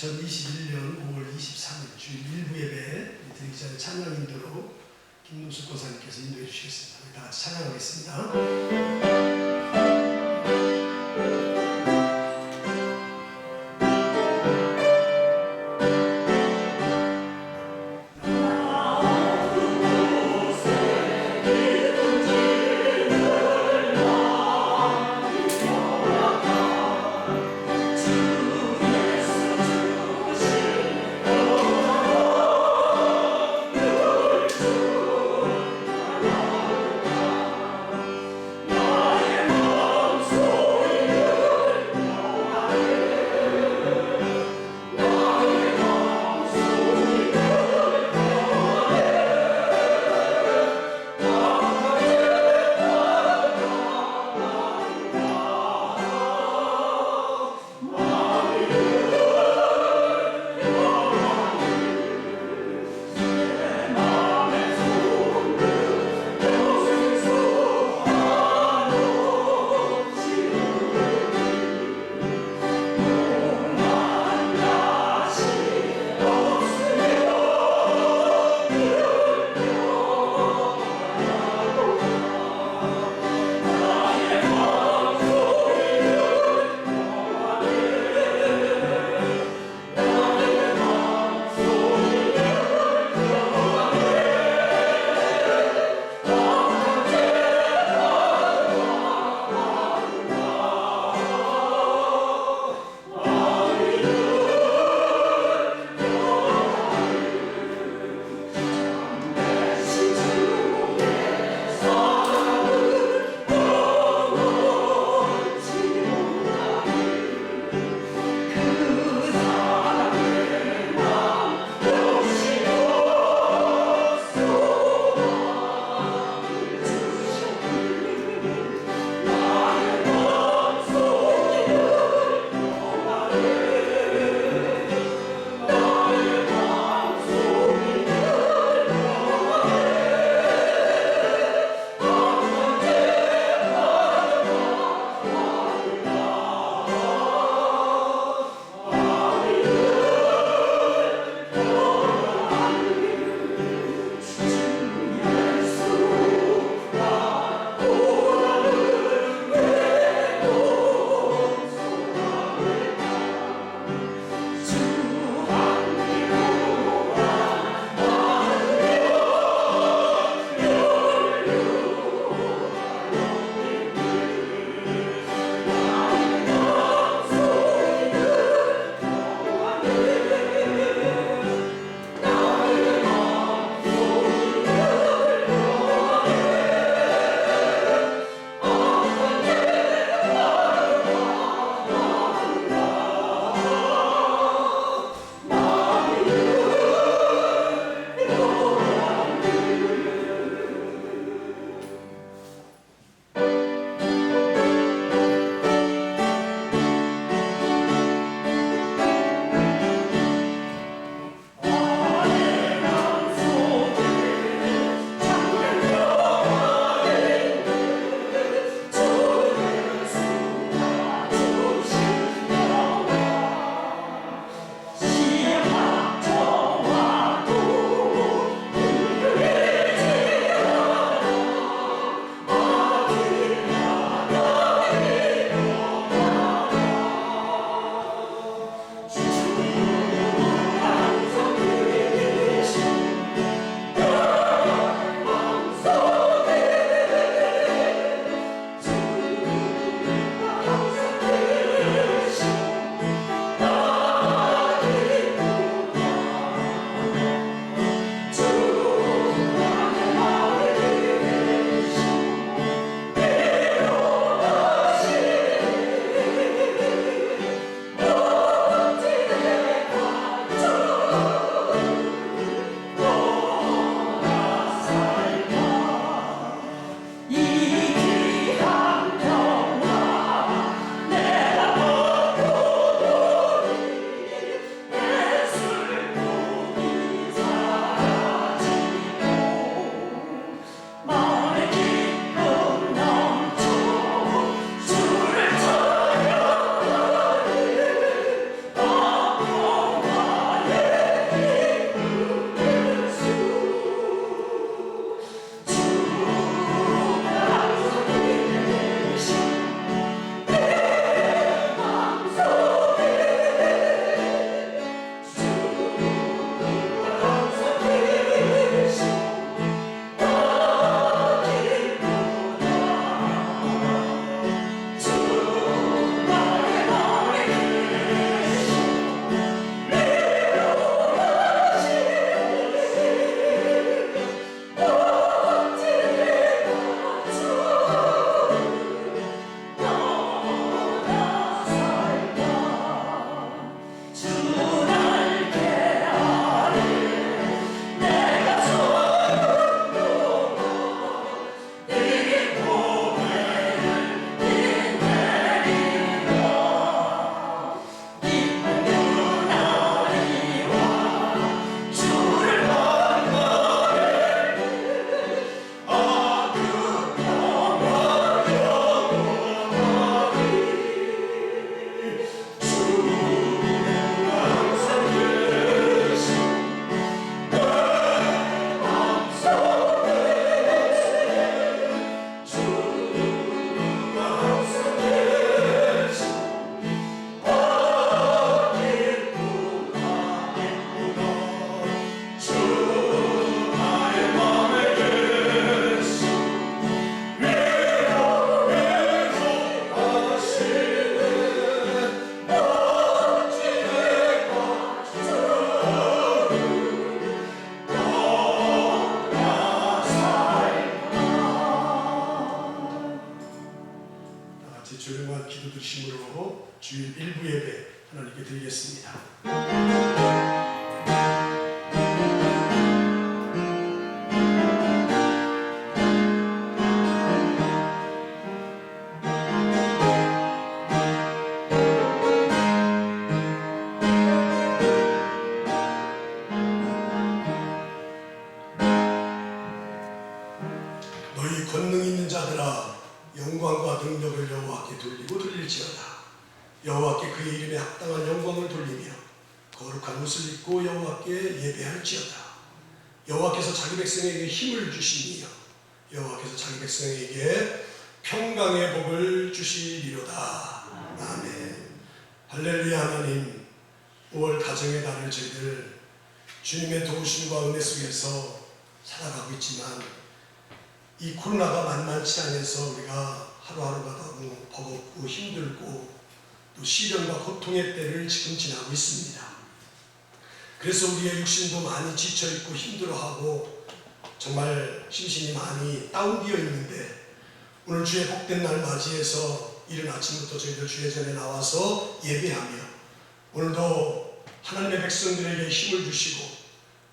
2021년 5월 23일 주일 일부 예배 드리기 전에 찬양 인도로 김문숙 권사님께서 인도해 주시겠습니다. 우리 다 같이 찬양하겠습니다. 나의 하겠습니다. 너희 권능 있는 자들아, 영광과 능력을 여호와께 돌리고 돌릴지어다. 여호와께 그의 이름에 합당한 영광을 돌리며 거룩한 옷을 입고 여호와께 예배할지어다. 여호와께서 자기 백성에게 힘을 주시니요 여호와께서 자기 백성에게 평강의 복을 주시리로다. 아멘. 할렐루야. 하나님, 5월 가정의 달을 저희들 주님의 도우심과 은혜 속에서 살아가고 있지만 이 코로나가 만만치 않아서 우리가 하루하루가 너무 버겁고 힘들고 또 시련과 고통의 때를 지금 지나고 있습니다. 그래서 우리의 육신도 많이 지쳐있고 힘들어하고 정말 심신이 많이 다운되어 있는데, 오늘 주의 복된 날 맞이해서 이른 아침부터 저희들 주의 전에 나와서 예배하며 오늘도 하나님의 백성들에게 힘을 주시고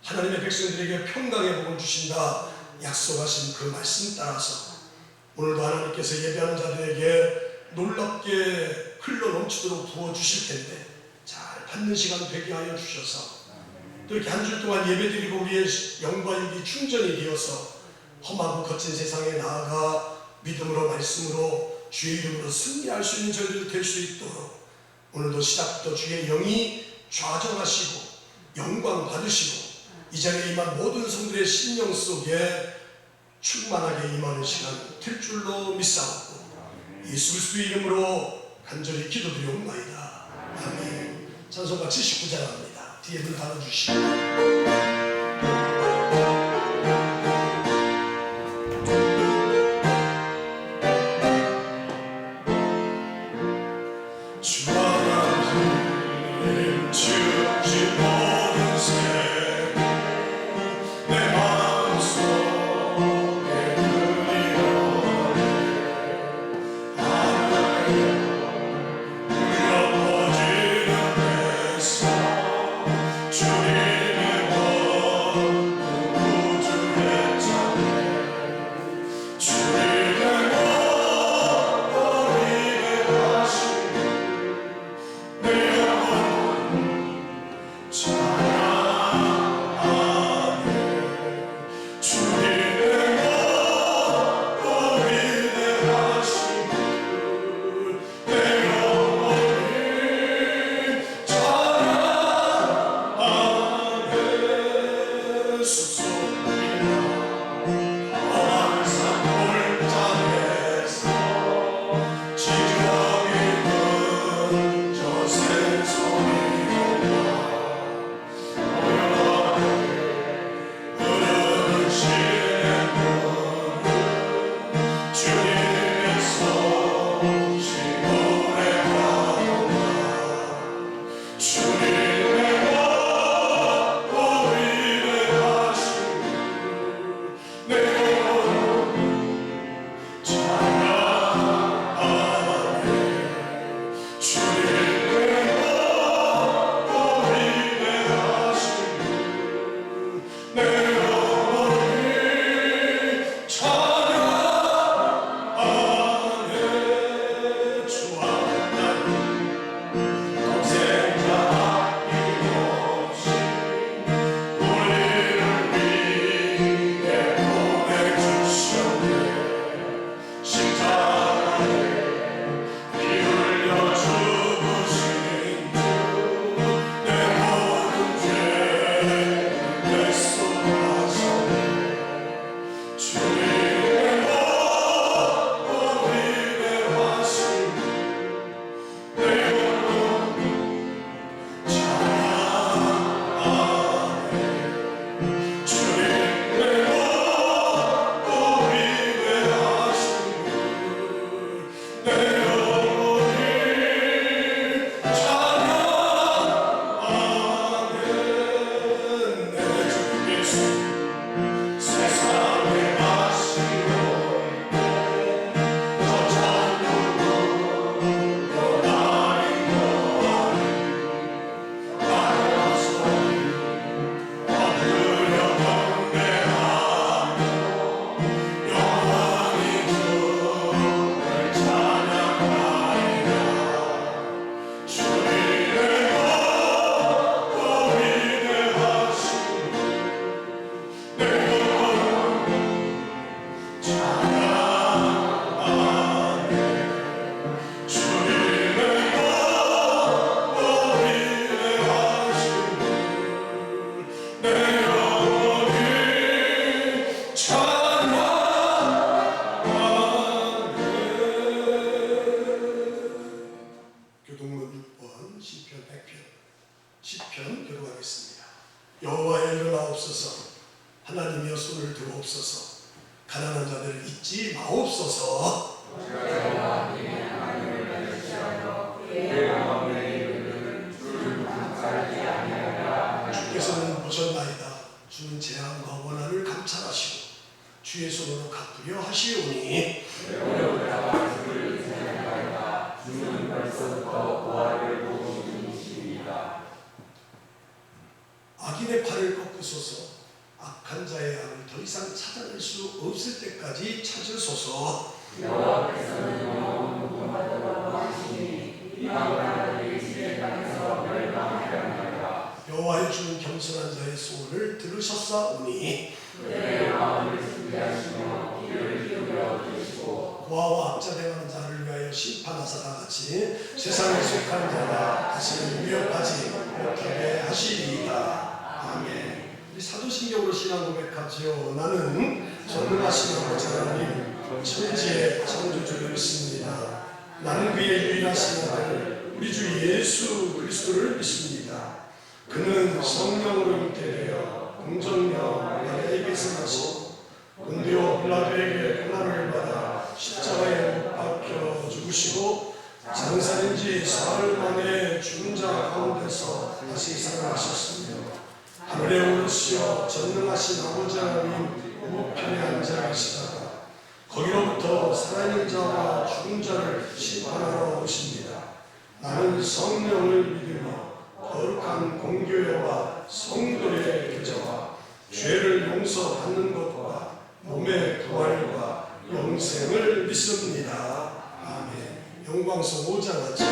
하나님의 백성들에게 평강의 복을 주신다 약속하신 그 말씀 따라서 오늘도 하나님께서 예배하는 자들에게 놀랍게 흘러 넘치도록 부어주실 텐데 잘 받는 시간 되게 하여 주셔서 또 이렇게 한 주 동안 예배드리고 우리의 영과 육이 충전이 되어서 험하고 거친 세상에 나아가 믿음으로 말씀으로 주의 이름으로 승리할 수 있는 저희들 될 수 있도록 오늘도 시작부터 주의 영이 좌정하시고 영광 받으시고 이 자리에 임한 모든 성들의 심령 속에 충만하게 임하는 시간 될 줄로 믿사옵고 예수 그리스도의 이름으로 간절히 기도드리옵나이다. 아멘. 찬송가 79장 합니다. 뒤에 문 달아주시고 주와 나는 동생자 시편 교독하겠습니다. 여호와여 일어나옵소서, 하나님이여 손을 들어옵소서, 가난한 자들을 잊지 마옵소서. 주께서는 보셨나이다. 주는 재앙과 원한을 감찰하시고 주의 손으로 갚으려 하시오니 주는 벌써부터 보아를 보고 있으십니다. 악인의 팔을 꺾으소서, 악한 자의 악을 더 이상 찾아낼 수 없을 때까지 찾으소서. 여호와께서는 영원히 공부하도록 하시니 이방인들이 이스라엘 땅에서 멸망하리라. 여호와의 주는 겸손한 자의 소원을 들으셨사오니 그들의 마음을 준비하시며 귀를 기울여 들으시고 고아와 압자당하는 자를 위하여 심판하사 같이 세상에 속한 자가 다시는 위협하지 못하게 하시리이다. 아멘. 사도신경으로 신앙 고백하지요. 나는 전능하신 아버지 하나님 천지의 창조주를 믿습니다. 나는 그의 유일하신 아들 우리 주 예수 그리스도를 믿습니다. 그는 성령으로 잉태되어 공정령 마리아에게서 나시고 본디오 빌라도에게 고난을 받아 십자가에 못 박혀 죽으시고 장사된 지 사흘 만에 죽은 자 가운데서 다시 살아나셨으며 하늘에 오르시어 전능하신 아버지 하나님 우편에 앉아 계시다가 거기로부터 살아있는 자와 죽은 자를 심판하러 오십니다. 나는 성령을 믿으며 거룩한 공교회와 성도의 교제와 죄를 용서받는 것과 몸의 부활과 영생을 믿습니다. 아멘. 영광송 5장 같이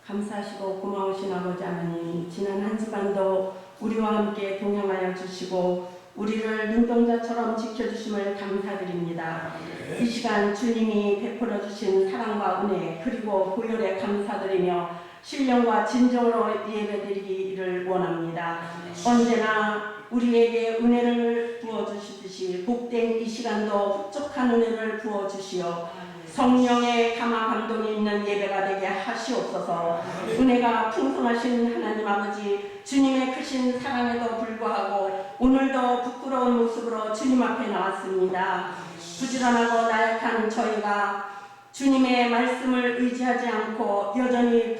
감사하시고 고마우신 아버지 하나님, 지난 한 주간도 우리와 함께 동행하여 주시고 우리를 눈동자처럼 지켜주심을 감사드립니다. 이 시간 주님이 베풀어 주신 사랑과 은혜 그리고 보혈에 감사드리며 신령과 진정으로 예배드리기를 원합니다. 언제나 우리에게 은혜를 부어주시듯이 복된 이 시간도 흡족한 은혜를 부어주시어 성령의 감화 감동이 있는 예배가 되게 하시옵소서. 은혜가 풍성하신 하나님 아버지, 주님의 크신 사랑에도 불구하고 오늘도 부끄러운 모습으로 주님 앞에 나왔습니다. 부지런하고 나약한 저희가 주님의 말씀을 의지하지 않고 여전히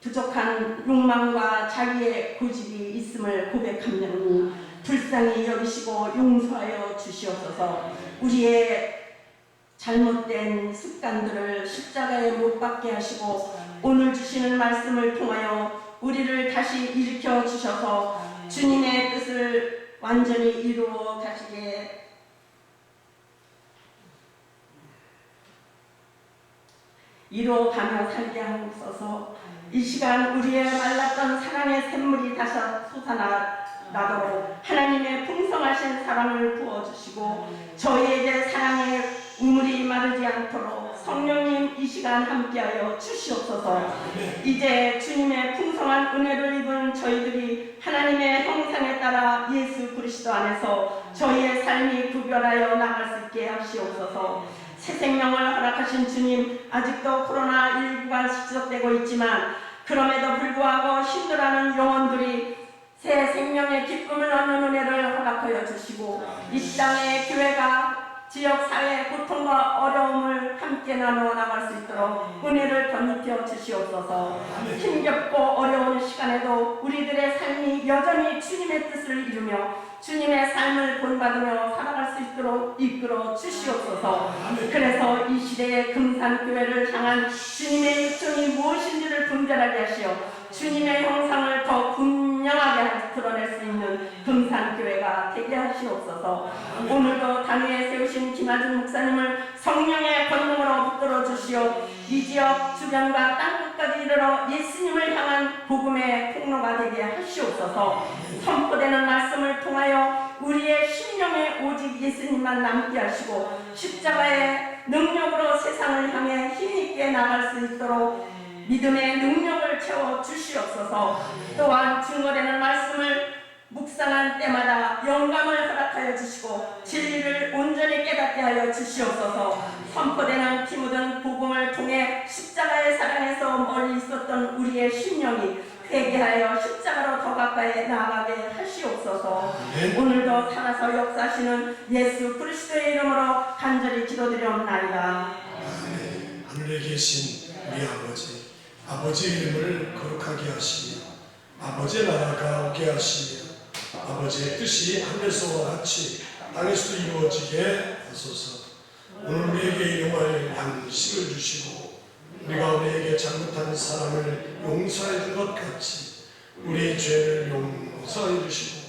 부족한 욕망과 자기의 고집이 있음을 고백하며 불쌍히 여기시고 용서하여 주시옵소서. 우리의 잘못된 습관들을 십자가에 못 박게 하시고 오늘 주시는 말씀을 통하여 우리를 다시 일으켜 주셔서 주님의 뜻을 완전히 이루어 가시게 이루어가며 살게 하옵소서. 이 시간 우리의 말랐던 사랑의 샘물이 다시 솟아나도록 하나님의 풍성하신 사랑을 부어주시고 저희에게 사랑의 우물이 마르지 않도록 성령님 이 시간 함께하여 주시옵소서. 이제 주님의 풍성한 은혜를 입은 저희들이 하나님의 형상에 따라 예수 그리스도 안에서 저희의 삶이 구별하여 나갈 수 있게 하시옵소서. 새 생명을 허락하신 주님, 아직도 코로나19가 지속되고 있지만 그럼에도 불구하고 힘들어하는 영혼들이 새 생명의 기쁨을 얻는 은혜를 허락하여 주시고 이 땅의 교회가 지역 사회의 고통과 어려움을 함께 나누어 나갈 수 있도록 은혜를 건립혀 주시옵소서. 힘겹고 어려운 시간에도 우리들의 삶이 여전히 주님의 뜻을 이루며 주님의 삶을 본받으며 살아갈 수 있도록 이끌어 주시옵소서. 그래서 이 시대의 금산교회를 향한 주님의 요청이 무엇인지를 분별하게 하시어 주님의 형상을 더 분명하게 드러낼 수 있는 금산교회가 되게 하시옵소서. 오늘도 당위에 세우신 김하준 목사님을 성령의 권능으로 붙들어 주시어 이 지역 주변과 땅끝까지 이르러 예수님을 향한 복음의 통로가 되게 하시옵소서. 선포되는 말씀을 통하여 우리의 심령에 오직 예수님만 남게 하시고 십자가의 능력으로 세상을 향해 힘있게 나갈 수 있도록 믿음의 능력을 채워 주시옵소서. 또한 증거되는 말씀을 묵상한 때마다 영감을 허락하여 주시고 진리를 온전히 깨닫게 하여 주시옵소서. 선포되는 피 묻은 복음을 통해 십자가의 사랑에서 멀리 있었던 우리의 심령이 회개하여 십자가로 더 가까이 나아가게 하시옵소서. 오늘도 살아서 역사하시는 예수 그리스도의 이름으로 간절히 기도드리옵나이다. 하늘에 계신 우리 아버지의 이름을 거룩하게 하시며 아버지의 나라가 오게 하시며 아버지의 뜻이 하늘에서와 같이 땅에서도 이루어지게 하소서. 오늘 우리에게 일용할 양식을 주시고 우리가 우리에게 잘못한 사람을 용서해 준 것 같이 우리의 죄를 용서해 주시고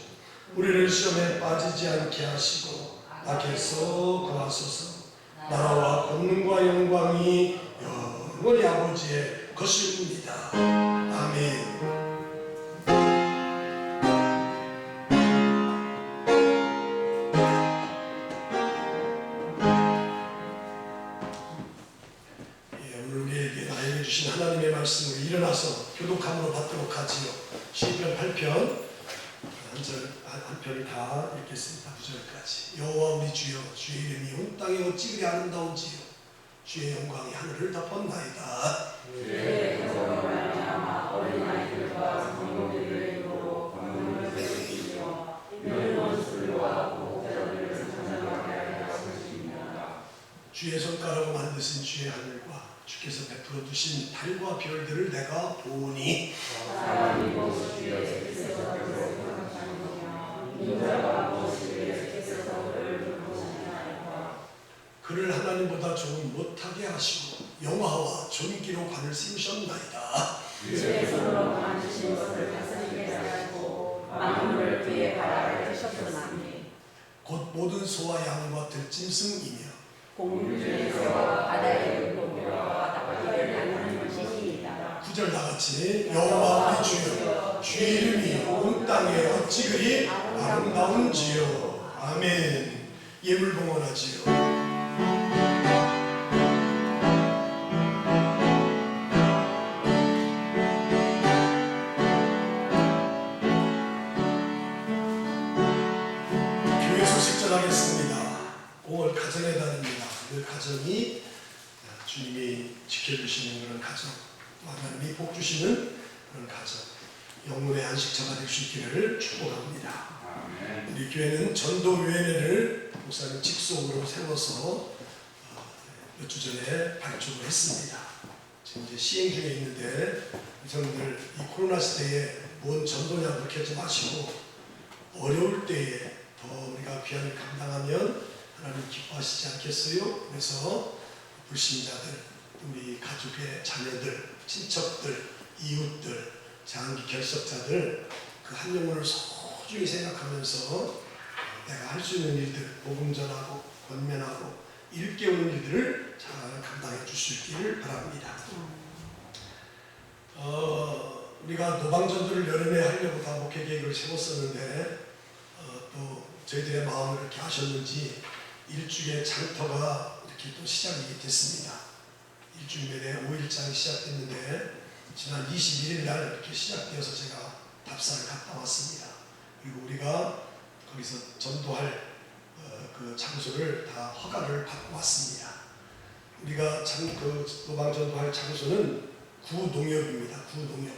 우리를 시험에 빠지지 않게 하시고 악에서 구하소서. 나라와 권능과 영광이 영원히 아버지의 것입니다. 아멘. 주신 하나님의 말씀을 일어나서 교독함으로 받도록 하지요. 시편 8편 한 편을 다 읽겠습니다. 9절까지. 여호와 우리 주여, 주의 이름이 온 땅에 어찌 그리 아름다운지요. 주의 영광이 하늘을 덮었나이다. 주의 영광을 말미암아 어린아이들과 성도들의 입으로 권능을 세우시며 이를 원수들과 목자들을 찬양하게 하시니라. 주의 손가락으로 만드신 주의 하늘과 주께서 베풀어 주신 달과 별들을 내가 보니 그를 하나님보다 좋은 못하게 하시고 영화와 존귀로 관을 씌우셨나이다. 그의 손으로 만드신 것을 다스리게 하시고 만물을 그의 발 아래 두셨으나니 곧 모든 소와 양과 들짐승이며 공중 중에서 바다의 물고기와 닭들을 낳는 것이니이다. 9절 나같이 여호와 우리 주여, 주의 이름이 온 땅에 어찌 그리 아름다운지요. 아멘. 예물 봉헌하지요. 교회 소식 전하겠습니다. 5월 가정의 달입니다. 그 가정이 주님이 지켜주시는 그런 가정, 하나님이 복 주시는 그런 가정, 영혼의 안식처가 될 수 있기를 축복합니다. 우리 교회는 전도위원회를 목사님 직속으로 세워서 몇 주 전에 발족을 했습니다. 지금 이제 시행 중에 있는데 여러분들 이 코로나 시대에 뭔 전도냐 그렇게 하지 마시고 어려울 때에 더 우리가 귀한을 감당하면 하나님 기뻐하시지 않겠어요? 그래서 불신자들, 우리 가족의 자녀들, 친척들, 이웃들, 장기 결석자들 그 한 영혼을 소중히 생각하면서 내가 할 수 있는 일들, 복음 전하고 권면하고 일깨우는 일들을 잘 감당해 줄 수 있기를 바랍니다. 우리가 노방전도를 여름에 하려고 다 목회 계획을 세웠었는데 또 저희들의 마음을 그렇게 하셨는지 일주일에 장터가 이렇게 또 시작이 됐습니다. 일주일에 5일장이 시작됐는데 지난 21일 날 이렇게 시작되어서 제가 답사를 갔다 왔습니다. 그리고 우리가 거기서 전도할 그 장소를 다 허가를 받고 왔습니다. 우리가 그 노방전도할 장소는 구농협입니다. 구농협.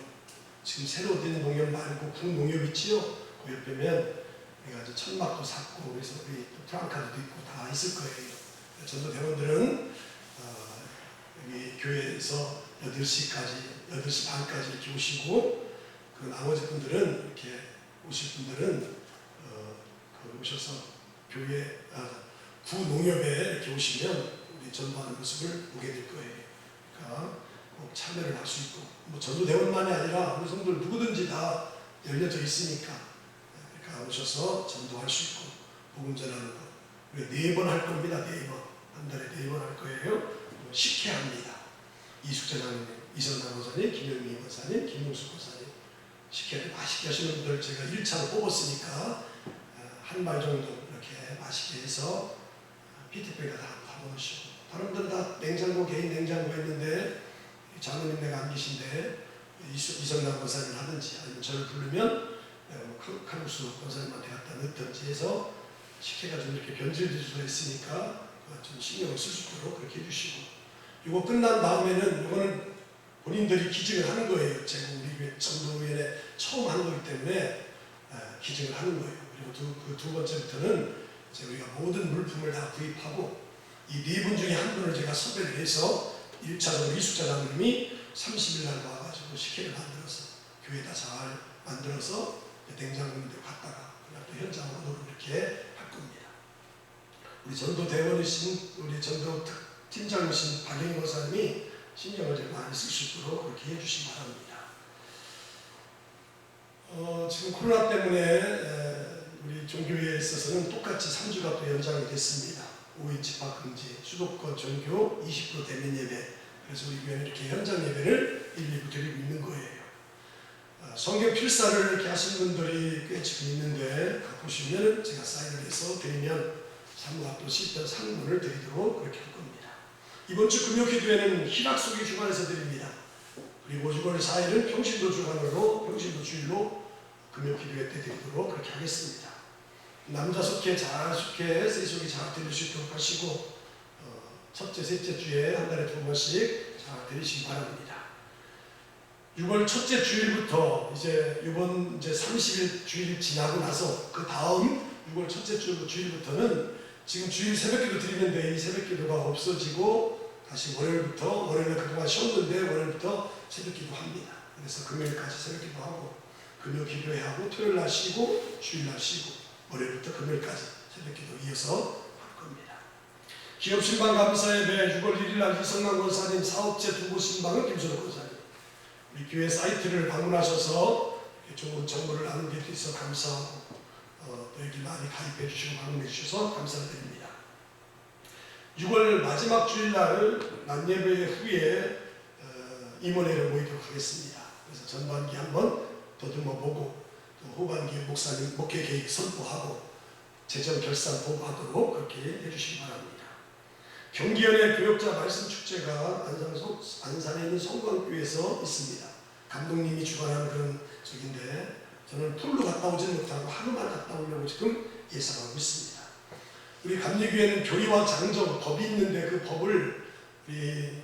지금 새로 된 농협 말고 구농협 있지요? 그 옆에면 우리가 이제 천막도 샀고 그래서 우리 프랑카드도 있고 다 있을 거예요. 전도대원들은 여기 교회에서 8시 반까지 이렇게 오시고, 그 나머지 분들은 이렇게 오실 분들은 오셔서 교회 구농협에 이렇게 오시면 우리 전도하는 모습을 보게 될 거예요. 그러니까 꼭 참여를 할 수 있고, 뭐 전도대원만이 아니라 우리 성도들 누구든지 다 열려져 있으니까, 그러니까 오셔서 전도할 수 있고 복음 전하는 거. 우리가 4번 할 겁니다. 4번. 한 달에 4번 할 거예요. 식혜합니다. 이숙재 장로님, 이선남 권사님, 김영미 권사님, 김용수 권사님, 식혜를 맛있게 하시는 분들 제가 1차로 뽑았으니까 한 말 정도 이렇게 맛있게 해서 피트백에 다 넣으시고, 다른 분들은 다 냉장고, 개인 냉장고 있는데 장로님 내가 안 계신데 이선남 권사님 하든지, 아니면 저를 부르면 칼국수 권사님한테 갖다 넣든지 해서 식혜가 좀 이렇게 변질될 수가 있으니까 좀 신경을 쓸 수 있도록 그렇게 해주시고, 이거 끝난 다음에는 이거는 본인들이 기증을 하는 거예요. 제가 우리 전도위원회 처음 하는 거기 때문에 기증을 하는 거예요. 그리고 그 두 번째부터는 이제 우리가 모든 물품을 다 구입하고, 이 4분 중에 한 분을 제가 섭외를 해서 1차적으로 이숙자 장로님이 30일 날 와가지고 식혜를 만들어서 교회에다 잘 만들어서 냉장고에 갖다가 그냥 또 현장으로 이렇게 할 겁니다. 우리 전도대원이신 우리 전도 팀장이신 박영희 권사님이 신경을 좀 많이 쓸 수 있도록 그렇게 해주시기 바랍니다. 지금 코로나 때문에 우리 종교회에 있어서는 똑같이 3주가 또 연장이 됐습니다. 5인 집합 금지, 수도권 종교 20% 대면 예배. 그래서 우리 교회는 이렇게 현장 예배를 1, 2부 드리고 있는 거예요. 성경 필사를 이렇게 하시는 분들이 꽤 지금 있는데, 보시면 제가 사인을 해서 드리면 사무학도 시편 상문을 드리도록 그렇게 할 겁니다. 이번 주 금요 기도회는 희락속의 주간에서 드립니다. 그리고 6월 4일은 평신도 주간으로, 평신도 주일로 금요 기도회 때 드리도록 그렇게 하겠습니다. 남자 속회 잘 속회, 세속이 잘 드릴 수 있도록 하시고, 첫째, 셋째 주에 한 달에 2번씩 잘 드리시기 바랍니다. 6월 첫째 주일부터 이번 30일 주일 지나고 나서 그 다음 6월 첫째 주일부터는 지금 주일 새벽기도 드리는데 이 새벽기도가 없어지고 다시 월요일은 그동안 쉬었는데 월요일부터 새벽기도 합니다. 그래서 금요일까지 새벽기도 하고, 금요 기도회하고 토요일날 쉬고 주일날 쉬고 월요일부터 금요일까지 새벽기도 이어서 할 겁니다. 기업신방 감사예배 6월 1일날 이성남 권사님, 사업체 두부 신방은 김선호 권사님, 우리 교회 사이트를 방문하셔서 좋은 정보를 나누게 돼서 감사하고, 또 여기 많이 가입해 주시고 방문해 주셔서 감사를 드립니다. 6월 마지막 주일날 낮예배 후에 임원회를 모이도록 하겠습니다. 그래서 전반기 한번 더듬어 보고, 또 후반기 목사님 목회 계획 선포하고 재정 결산 보고하도록 그렇게 해주시기 바랍니다. 경기연의 교역자 말씀 축제가 안산에 있는 성광교회에서 있습니다. 감독님이 주관하는 그런 적인데, 저는 풀로 갔다 오지는 못하고 하루만 갔다 오려고 지금 예상하고 있습니다. 우리 감리교회는 교리와 장정, 법이 있는데 그 법을 우리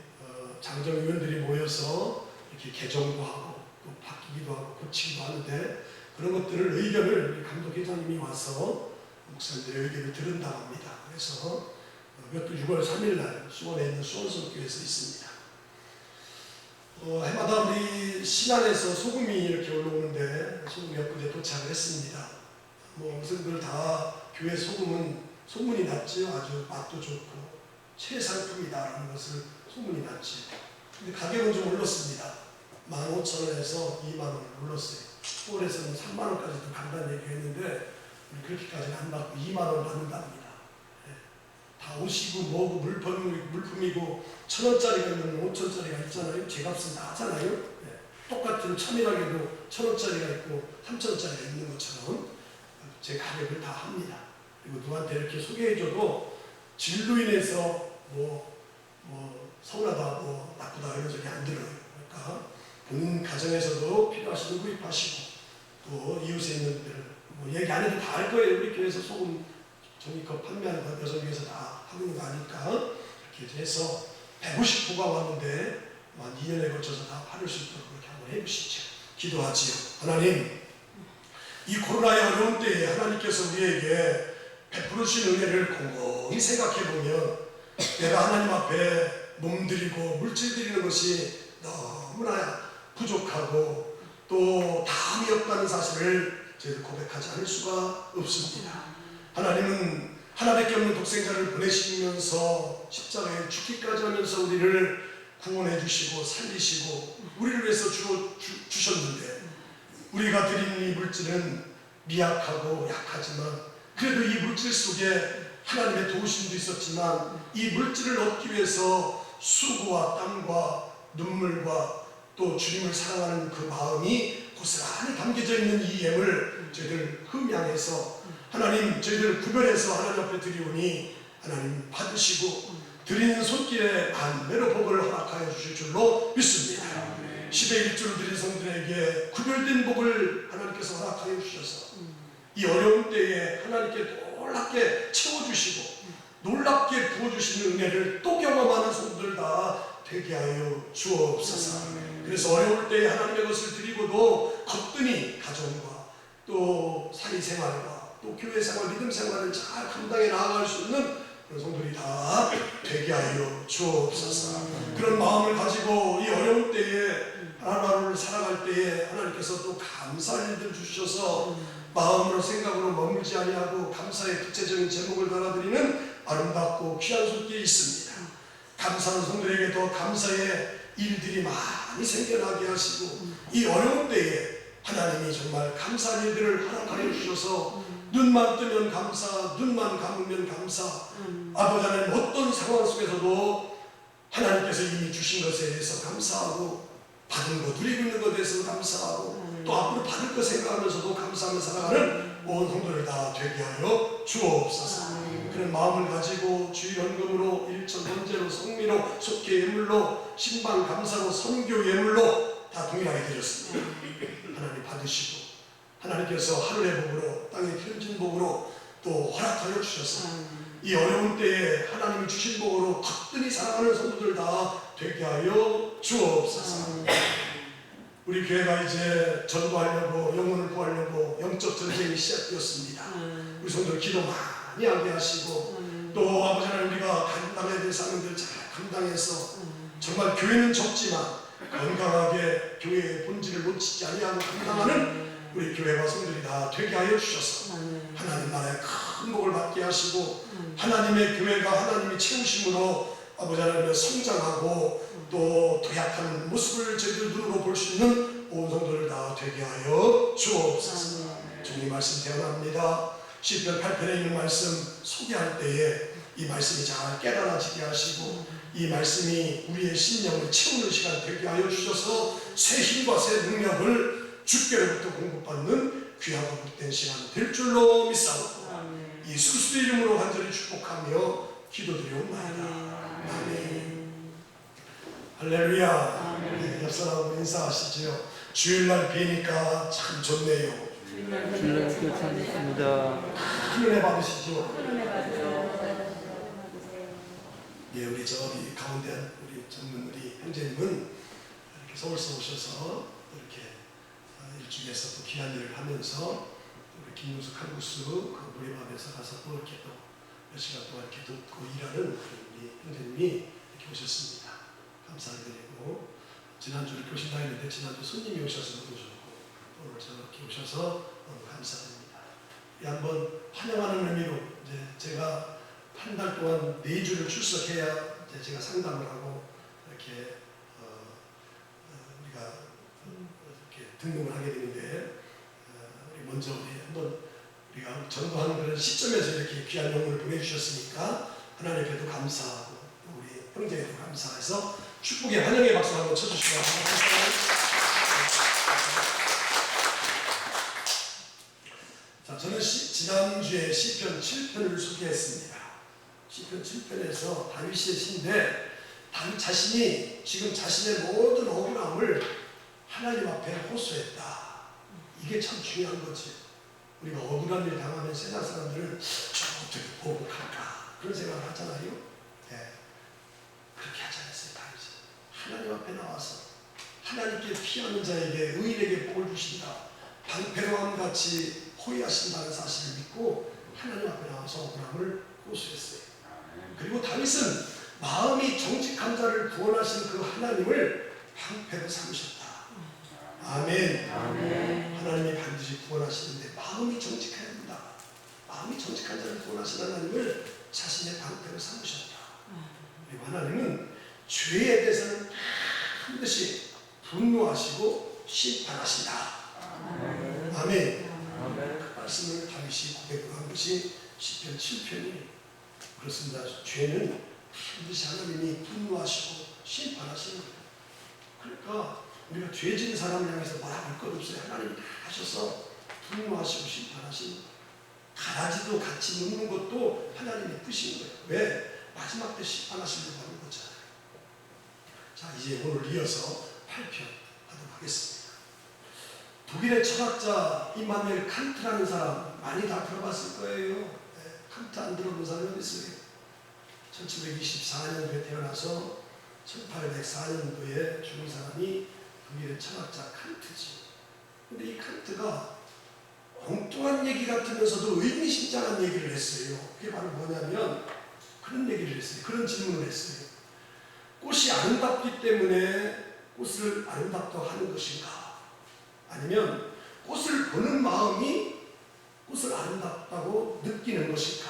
장정위원들이 모여서 이렇게 개정도 하고 또 바뀌기도 하고 고치기도 하는데, 그런 것들을 의견을 우리 감독회장님이 와서 목사님들의 의견을 들은다고 합니다. 그래서 이것도 6월 3일날 수원에 있는 수원성교회에서 있습니다. 해마다 우리 신안에서 소금이 이렇게 올라오는데, 소금이 엊그제 도착을 했습니다. 성도들 다 교회 소금은 소문이 났죠. 아주 맛도 좋고 최상품이다라는 것을 소문이 났지. 근데 가격은 좀 올랐습니다. 15,000원에서 20,000원을 올랐어요. 서울에서는 30,000원까지도 간다는 얘기했는데 우리 그렇게까지는 안 받고 20,000원 받는답니다. 다 옷이고 뭐고 물품이고 1,000원짜리가 있는 5,000원짜리가 있잖아요. 제값은 다 하잖아요. 똑같은 천일하게도 1,000원짜리가 있고 3,000원짜리가 있는 것처럼 제 가격을 다 합니다. 그리고 누구한테 이렇게 소개해줘도 질로 인해서 서운하다, 나쁘다 이런 소리 안 들어요. 그러니까 본인 가정에서도 필요하시면 구입하시고, 또 이웃에 있는 분들 얘기 안 해도 다 알 거예요. 우리 교회에서 소금 종이컵 판매하는 거 여성교회에서 다 하고 있는 거 아니까 이렇게 해서 150부가 왔는데 한 2년에 걸쳐서 다 팔을 수 있도록 그렇게 한번 해보시죠. 기도하지요. 하나님, 이 코로나의 어려운 때에 하나님께서 우리에게 베풀으신 은혜를 곰곰이 생각해보면 내가 하나님 앞에 몸드리고 물질 드리는 것이 너무나 부족하고 또 다함이 없다는 사실을 저희들 고백하지 않을 수가 없습니다. 하나님은 하나밖에 없는 독생자를 보내시면서 십자가에 죽기까지 하면서 우리를 구원해 주시고 살리시고 우리를 위해서 주셨는데, 우리가 드린 이 물질은 미약하고 약하지만 그래도 이 물질 속에 하나님의 도우심도 있었지만, 이 물질을 얻기 위해서 수고와 땀과 눈물과 또 주님을 사랑하는 그 마음이 고스란히 담겨져 있는 이 예물 저희들 흠양해서 하나님, 저희들 구별해서 하나님 앞에 드리오니 하나님 받으시고 드리는 손길에 만배로 복을 허락하여 주실 줄로 믿습니다. 10의 1조를 드린 성들에게 구별된 복을 하나님께서 허락하여 주셔서 이 어려운 때에 하나님께 놀랍게 채워주시고 놀랍게 부어주시는 은혜를 또 경험하는 성들 다 되게 하여 주옵소서. 그래서 어려울 때에 하나님의 것을 드리고도 거뜬히 가정과 또 사회생활과 또 교회생활, 믿음생활을 잘 감당해 나아갈 수 있는 그런 성들이 다 되게 하여 주옵소서. 그런 마음을 가지고 이 어려운 때에 하루하루를 살아갈 때에 하나님께서 또 감사할 일들 주셔서 마음으로 생각으로 머물지 아니하고 감사의 구체적인 제목을 달아드리는 아름답고 귀한 손길이 있습니다. 감사하는 성들에게 더 감사의 일들이 많이 생겨나게 하시고 이 어려운 때에 하나님이 정말 감사한 일들을 허락하여 주셔서 눈만 뜨면 감사, 눈만 감으면 감사. 아버지 하나님, 어떤 상황 속에서도 하나님께서 이미 주신 것에 대해서 감사하고 받은 것, 누리고 있는 것에 대해서 감사하고 또 앞으로 받을 것 생각하면서도 감사하며 살아가는 온 성도를 다 되게 하여 주옵소서. 그런 마음을 가지고 주일 헌금으로, 일천 헌재로, 성미로, 속죄 예물로, 신방 감사로, 선교 예물로 다 동일하게 드렸습니다. 하나님 받으시고 하나님께서 하늘의 복으로 땅의 편진 복으로 또 허락하여 주셔서 이 어려운 때에 하나님이 주신 복으로 거뜬히 살아가는 성도들 다 되게 하여 주옵소서. 우리 교회가 이제 전도하려고, 영혼을 구하려고 영적 전쟁이 시작되었습니다. 우리 성도들 기도 많이 하게 하시고 또 아버지 하나님, 우리가 감당해야 될 사명들 잘 감당해서 정말 교회는 적지만 건강하게 교회의 본질을 놓치지 아니하고 감당하는 우리 교회와 성도들이 다 되게 하여 주셔서 하나님 나라의 큰 복을 받게 하시고 하나님의 교회가 하나님이 채우심으로 아버지 하나님의 성장하고 또 도약하는 모습을 저희들 눈으로 볼 수 있는 온 성도를 다 되게 하여 주옵소서. 주님 말씀 대언합니다. 시편 8편에 있는 말씀 소개할 때에 이 말씀이 잘 깨달아지게 하시고 이 말씀이 우리의 심령을 채우는 시간 되게 하여 주셔서 새 힘과 새 능력을 주께로부터 공급받는 귀하고 복된 시간 될 줄로 믿사오고 이 수수 이름으로 간절히 축복하며 기도드리옵나이다. 아멘. 할렐루야. 네, 옆 사람하고 인사하시죠. 주일날 뵈니까 참 좋네요. 주일날 참 좋습니다. 큰 은혜 받으시죠. 예, 우리 저기 가운데 우리 전문 우리 형제님은 이렇게 서울서 오셔서 이렇게 일주일에서 또 귀한 일을 하면서 우리 김문수 칼국수 그 무리밥에서 가서 또 이렇게 또 몇 시간 동안 이렇게 듣고 일하는 우리 형제님이 이렇게 오셨습니다. 감사드리고 지난주 이렇게 오신다 했는데 지난주 손님이 오셔서 너무 좋고 오늘 저렇게 오셔서 너무 감사드립니다. 한번 환영하는 의미로 이제 제가 한 달 동안 4주를 출석해야 이제 제가 상담을 하고 이렇게 우리가 이렇게 등록을 하게 되는데 우리 먼저 우리 한번 우리가 전도하는 그런 시점에서 이렇게 귀한 영혼을 보내주셨으니까 하나님께도 감사하고 우리 형제에도 감사해서 축복의 환영의 박수 한번 쳐주시기 바랍니다. 자, 저는 지난주에 시편 7편을 소개했습니다. 시편 7편에서 다윗의 시인데 다윗 자신이 지금 자신의 모든 억울함을 하나님 앞에 호소했다. 이게 참 중요한 거지. 우리가 억울한 일 당하면 세상 사람들은 저 어떻게 보복할까 그런 생각을 하잖아요. 네. 그렇게 하지 않았어요. 다윗이 하나님 앞에 나와서 하나님께 피하는 자에게 의인에게 복을 주신다. 방패로함같이 호위하신다는 사실을 믿고 하나님 앞에 나와서 억울함을 호소했어요. 그리고 다윗은 마음이 정직한 자를 구원하신 그 하나님을 방패로 삼으셨다. 아멘. 하나님이 반드시 구원하시는데 마음이 정직해야 합니다. 마음이 정직한 자를 구원하신 하나님을 자신의 방패로 삼으셨다. 그리고 하나님은 죄에 대해서는 반드시 분노하시고 심판하신다. 아멘. 그 말씀을 다윗이 고백한 것이 시편 7편이에요. 그렇습니다. 죄는 반드시 하나님이 분노하시고 심판하시는 거예요. 그러니까 우리가 죄 지은 사람을 향해서 뭐라고 할 것 없어요. 하나님이 다 하셔서 분노하시고 심판하시는 거예요. 가라지도 같이 묻는 것도 하나님의 뜻인 거예요. 왜? 마지막 때 심판하시려고 하는 거잖아요. 자, 이제 오늘 이어서 8편 하도록 하겠습니다. 독일의 철학자 이마누엘 칸트라는 사람 많이 다 들어봤을 거예요. 네, 칸트 안 들어본 사람이 어디 있어요? 1724년도에 태어나서 1804년도에 죽은 사람이 독일의 철학자 칸트지. 근데 이 칸트가 엉뚱한 얘기 같으면서도 의미심장한 얘기를 했어요. 그게 바로 뭐냐면 그런 얘기를 했어요. 그런 질문을 했어요. 꽃이 아름답기 때문에 꽃을 아름답다고 하는 것인가? 아니면 꽃을 보는 마음이 꽃을 아름답다고 느끼는 것인가?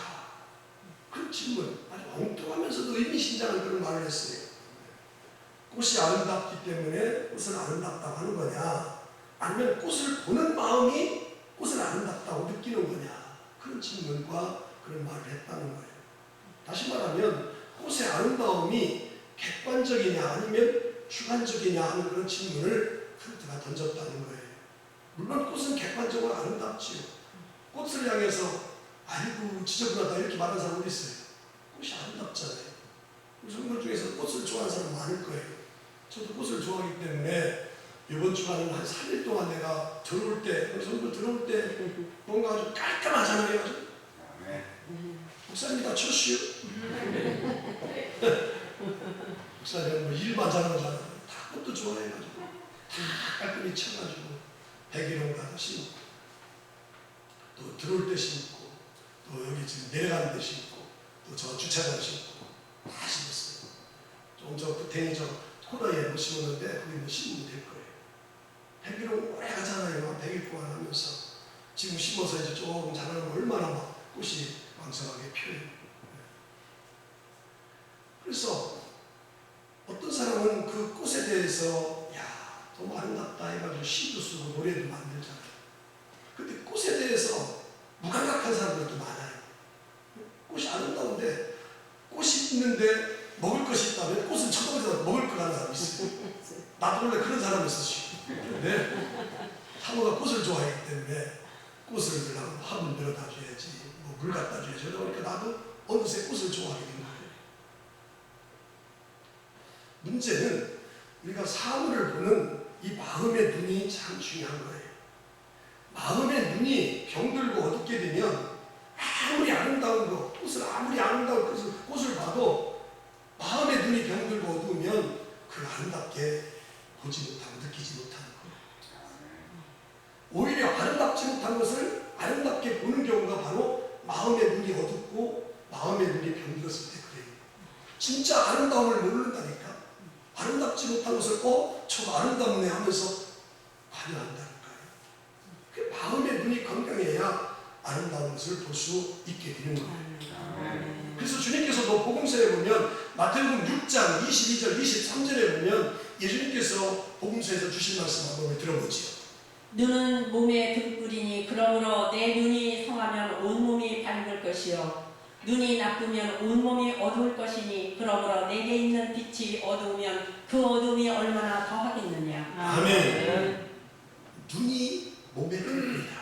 그런 질문, 아주 엉뚱하면서도 의미심장한 그런 말을 했어요. 꽃이 아름답기 때문에 꽃을 아름답다고 하는 거냐? 아니면 꽃을 보는 마음이 꽃을 아름답다고 느끼는 거냐? 그런 질문과 그런 말을 했다는 거예요. 다시 말하면 꽃의 아름다움이 객관적이냐 아니면 주관적이냐 하는 그런 질문을 칸트가 던졌다는 거예요. 물론 꽃은 객관적으로 아름답지요. 꽃을 향해서 아이고 지저분하다 이렇게 말하는 사람도 있어요. 꽃이 아름답잖아요. 우리 성도 중에서 꽃을 좋아하는 사람 많을 거예요. 저도 꽃을 좋아하기 때문에 이번 주간은 한 3일 동안 내가 들어올 때, 우리 성도 들어올 때 뭔가 아주 깔끔하잖아요. 목사님이 다 쳤슈? 목사님은 뭐 일만 잘하잖아요. 다 꽃도 좋아해가지고 다 깔끔히 쳐가지고 백일홍 가서 심고 또 들어올 때 심고 또 여기 지금 내려가는 데 심고 또 저 주차장 심고 다 심었어요. 좀 저 끝에 저 코너에 뭐 심었는데 거기 뭐 심으면 될 거예요. 백일홍 오래 가잖아요. 100일 동안 하면서 지금 심어서 이제 조금 자라면 얼마나 막 꽃이 왕성하게 피어요. 그래서 어떤 사람은 그 꽃에 대해서 야 너무 아름답다 해가지고 시도 쓰고 노래도 만들잖아요. 근데 꽃에 대해서 무감각한 사람들도 많아요. 꽃이 아름다운데 꽃이 있는데 먹을 것이 있다면 꽃은 쳐다보자 먹을 거 가는 사람이 있어요. 나도 원래 그런 사람이었어. 근데 사모가 꽃을 좋아하기 때문에 꽃을 들라고 화분 들어다 줘야지 뭐 물 갖다 줘야지 그러니까 나도 어느새 꽃을 좋아하게 된 거예요. 문제는 우리가 사물을 보는 이 마음의 눈이 참 중요한 거예요. 마음의 눈이 병들고 어둡게 되면 아무리 아름다운 거, 꽃을 아무리 아름다운 꽃을 봐도 마음의 눈이 병들고 어두우면 그걸 아름답게 보지 못하고 느끼지 못하는 거예요. 오히려 아름답지 못한 것을 아름답게 보는 경우가 바로 마음의 눈이 어둡고 마음의 눈이 병들었을 때 그래요. 진짜 아름다움을 모른다니까. 아름답지 못한 것을 저거 아름답네 하면서 반응한다니까요. 그 마음의 눈이 건강해야 아름다운 것을 볼 수 있게 되는 거예요. 그래서 주님께서도 복음서에 보면 마태복음 6장 22절 23절에 보면 예수님께서 복음서에서 주신 말씀 한번 들어보지요. 눈은 몸의 등불이니 그러므로 내 눈이 성하면 온몸이 밝을 것이요 눈이 나쁘면 온몸이 어두울 것이니 그러므로 내게 있는 빛이 어두우면 그 어둠이 얼마나 더하겠느냐. 아멘. 눈이 몸의 등불이다.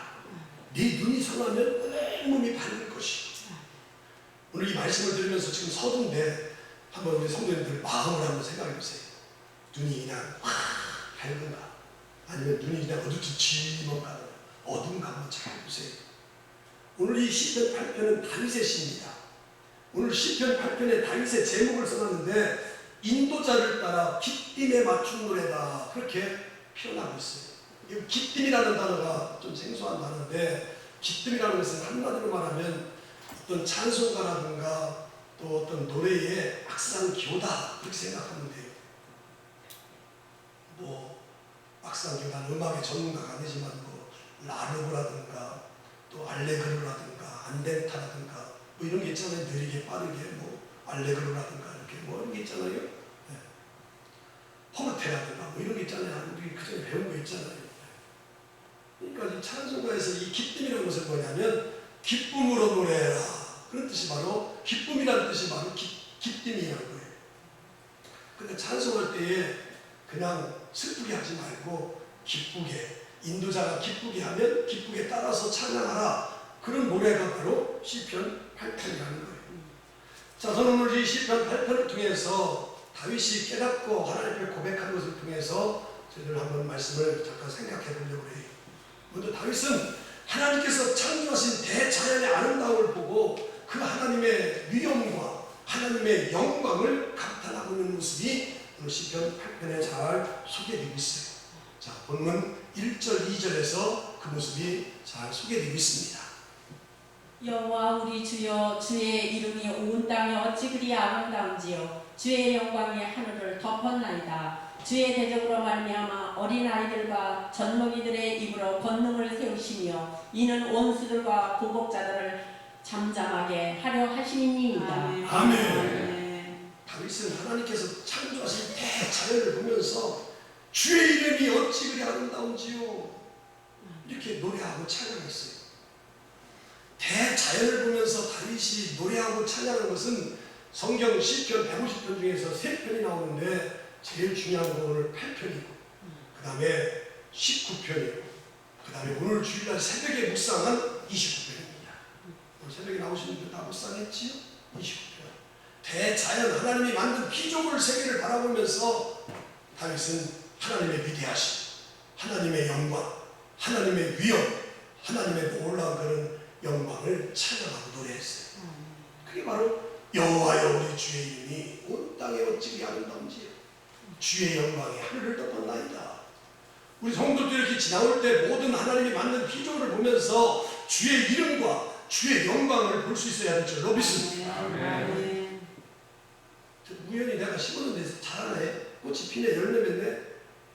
네 눈이 성하면 온몸이 밝을 것이요. 오늘 이 말씀을 들으면서 지금 서두인데 한번 우리 성도님들 마음을 한번 생각해 보세요. 눈이 그냥 밝은가 아니면 눈이 그냥 어두침침한가 어두운가 한번 잘 보세요. 오늘 이 시편 8편은 다윗의 시입니다. 오늘 시편 8편에 다윗의 제목을 써놨는데 인도자를 따라 기쁨에 맞춘 노래다 그렇게 표현하고 있어요. 이 기쁨이라는 단어가 좀 생소한 단어인데 기쁨이라는 것은 한마디로 말하면 어떤 찬송가라든가 또 어떤 노래의 악상교다 그렇게 생각하면 돼요. 뭐 악상교다는 음악의 전문가가 아니지만 뭐 라르고라든가 또 알레그로라든가 안덴타라든가 뭐 이런 게 있잖아요. 느리게 빠르게 뭐 알레그로라든가 이렇게 뭐 이런 게 있잖아요. 네. 포르테라든가 뭐 이런 게 있잖아요. 우리 그전에 배운 거 있잖아요. 그러니까 이 찬송가에서 이 기쁨이라는 것은 뭐냐면 기쁨으로 노래해라. 그런 뜻이 바로 기쁨이라는 뜻이 바로 기쁨이라는 거예요. 그러니까 찬송할 때에 그냥 슬프게 하지 말고 기쁘게, 인도자가 기쁘게 하면 기쁘게 따라서 찬양하라. 그런 노래가 바로 시편 8편이라는 거예요. 자, 저는 오늘 이 시편 8편을 통해서 다윗이 깨닫고 하나님 앞에 고백한 것을 통해서 저희들 한번 말씀을 잠깐 생각해 보려고 해요. 먼저 다윗은 하나님께서 창조하신 대자연의 아름다움을 보고 그 하나님의 위엄과 하나님의 영광을 감탄하고 있는 모습이 오늘 시편 8편에 잘 소개되고 있어요. 자, 본문 1절 2절에서 그 모습이 잘 소개되고 있습니다. 여호와 우리 주여, 주의 이름이 온 땅에 어찌 그리 아름다운지요. 주의 영광이 하늘을 덮었나이다. 주의 대적으로 말미암아 어린아이들과 젖먹이들의 입으로 권능을 세우시며 이는 원수들과 보복자들을 잠잠하게 하려 하심이니이다. 아멘. 다윗은 하나님께서 창조하신 대자연을 보면서 주의 이름이 어찌 그리 아름다운지요 이렇게 노래하고 찬양했어요. 대자연을 보면서 다윗이 노래하고 찬양하는 것은 성경 시편 150편 중에서 3편이 나오는데 제일 중요한 건 오늘 8편이고 그 다음에 19편이고 그 다음에 오늘 주일날 새벽에 묵상한 29편입니다. 오늘 새벽에 나오시는 분들 다 묵상했지요? 29편. 대자연 하나님이 만든 피조물 세계를 바라보면서 다윗은 하나님의 위대하심, 하나님의 영광, 하나님의 위엄, 하나님의 놀라운 그런 영광을 찬양하고 노래했어요. 그게 바로 여호와여 우리 주의 이름이 온 땅에 어찌 아름다운지 주의 영광이 하늘을 덮었나이다. 우리 성도들 이렇게 지나올 때 모든 하나님이 만든 피조물을 보면서 주의 이름과 주의 영광을 볼 수 있어야 되죠. 로비스입니다. 우연히 내가 심었는데 자라네, 꽃이 피네, 열매 맺네.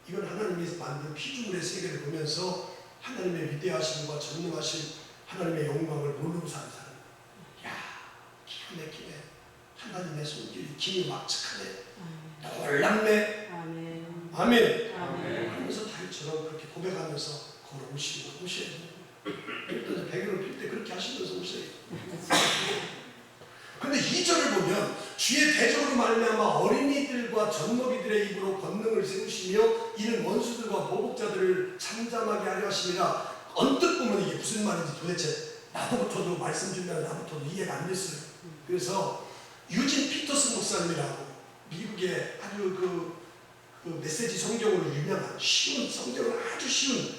이건 하나님이 만든 피조물의 세계를 보면서 하나님의 위대하심과 전능하심, 하나님의 영광을 모르고 사는 사람. 야, 기가 막히네. 하나님의 손길이 기이 막측하네. 놀랍네. 아멘. 아멘. 아멘. 그러면서 다윗처럼 그렇게 고백하면서 걸어오시고 오셔야 돼요. 일단 배경을 필 때 그렇게 하시면서 오셔야 돼요. 근데 2절을 보면 주의 대적으로 말미암아 어린이들과 젖먹이들의 입으로 권능을 세우시며 이는 원수들과 보복자들을 잠잠하게 하려 하심이라. 언뜻 보면 이게 무슨 말인지 도대체 나부터도 말씀 준비하면 나부터도 이해가 안 됐어요. 그래서 유진 피터스 목사님이라고 미국의 아주 그 메시지 성경으로 유명한 쉬운 성경을 아주 쉬운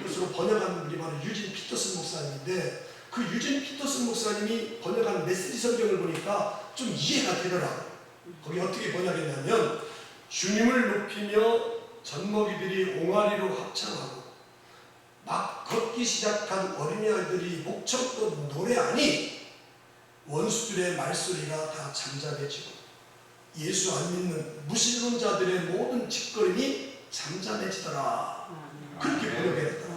것으로 번역한 분이 바로 유진 피터스 목사님인데 그 유진 피터스 목사님이 번역한 메시지 성경을 보니까 좀 이해가 되더라고요. 거기 어떻게 번역했냐면 주님을 높이며 젖먹이들이 옹알이로 합창하고 막 걷기 시작한 어린아이들이 목청껏 노래하니 원수들의 말소리가 다 잠잠해지고 예수 안 믿는 무신론자들의 모든 짓거림이 잠잠해지더라. 그렇게 번역했다.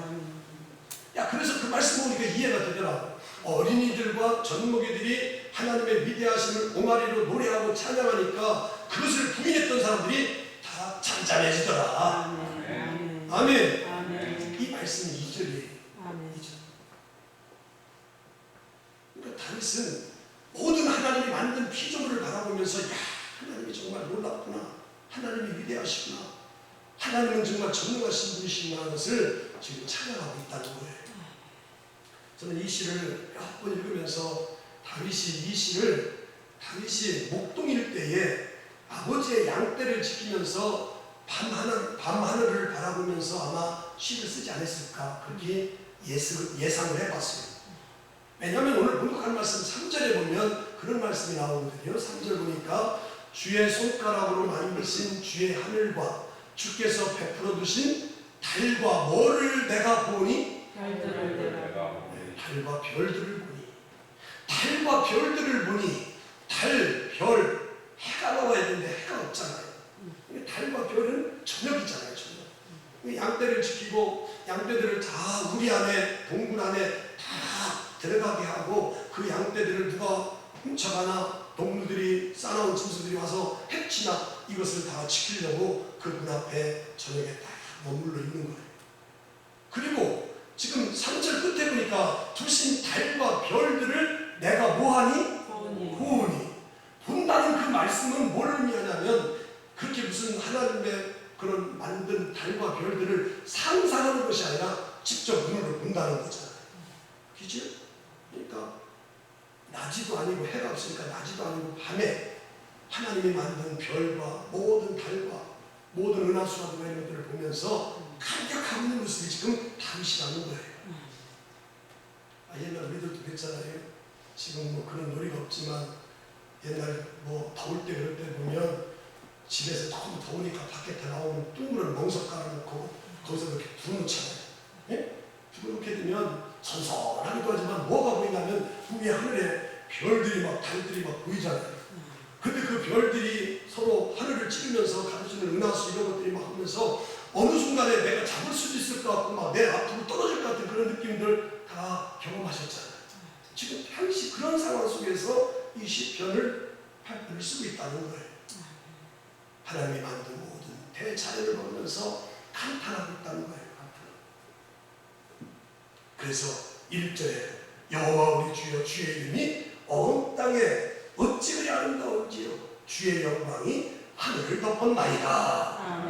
야, 그래서 그 말씀 보니까 이해가 되더라고. 어린이들과 젖먹이들이 하나님의 위대하심을 옹알이로 노래하고 찬양하니까 그것을 부인했던 사람들이 다 잠잠해지더라. 아멘. 아멘. 아멘. 이 말씀이 2절이에요. 아멘. 2절. 그러니까 다윗은 모든 하나님이 만든 피조물을 바라보면서 야, 하나님이 정말 놀랍구나. 하나님이 위대하시구나. 하나님은 정말 전능하신 분이시구나 하는 것을 지금 찬양하고 있다는 거예요. 저는 이 시를 몇 번 읽으면서 다윗이 목동일 때에 아버지의 양떼를 지키면서 밤하늘을 바라보면서 아마 시를 쓰지 않았을까 그렇게 예상을 해봤어요. 왜냐하면 오늘 본독한 말씀 3절에 보면 그런 말씀이 나오거든요. 3절 보니까 주의 손가락으로 만드신 주의 하늘과 주께서 베풀어 두신 달과 뭐를 내가 보니? 달과 별들을 보니. 달과 별들을 보니. 달, 별, 해가 나와야 되는데 해가 없잖아요. 달과 별은 저녁이잖아요. 저녁. 양떼를 지키고 양떼들을 다 우리 안에 동굴 안에 다 들어가게 하고 그 양떼들을 누가 훔쳐가나 동물들이 싸나운 짐승들이 와서 해치나 이것을 다 지키려고 그 문 앞에 저녁에 딱 머물러 있는 거예요. 그리고 지금 3절 끝에 보니까 두신 달과 별들을 내가 뭐하니? 보으니. 본다는 그 말씀은 뭘 의미하냐면 그렇게 무슨 하나님의 그런 만든 달과 별들을 상상하는 것이 아니라 직접 눈으로 본다는 거잖아요. 그죠? 그러니까 낮이도 아니고 해가 없으니까 낮이도 아니고 밤에 하나님이 만든 별과 모든 달과 모든 은하수라든가 이런 것들을 보면서 감격하고 있는 모습이 지금 다윗이라는 거예요. 옛날 우리들도 그랬잖아요. 지금 뭐 그런 놀이가 없지만 옛날 뭐 더울 때 그럴 때 보면 집에서 너무 더우니까 밖에 나오면 둥그런 멍석 깔아놓고 거기서 이렇게 불을 놓잖아요. 예? 불을 놓게 되면 선선하기도 하지만 뭐가 보이냐면 위에 하늘에 별들이 막 달들이 막 보이잖아요. 근데 그 별들이 서로 하늘을 찌르면서 가르치는 은하수 이런 것들이 막 하면서 어느 순간에 내가 잡을 수도 있을 것 같고 막 내 앞으로 떨어질 것 같은 그런 느낌들 다 경험하셨잖아요. 지금 당시 그런 상황 속에서 이 시편을 발표를 쓰고 있다는 거예요. 하나님이 만든 모든 대자연을 보면서 감탄하고 있다는 거예요. 그래서 1절에 여호와 우리 주여 주의 이름이 온 땅에 어찌 그리 아름다운지요 주의 영광이 하늘을 덮었나이다.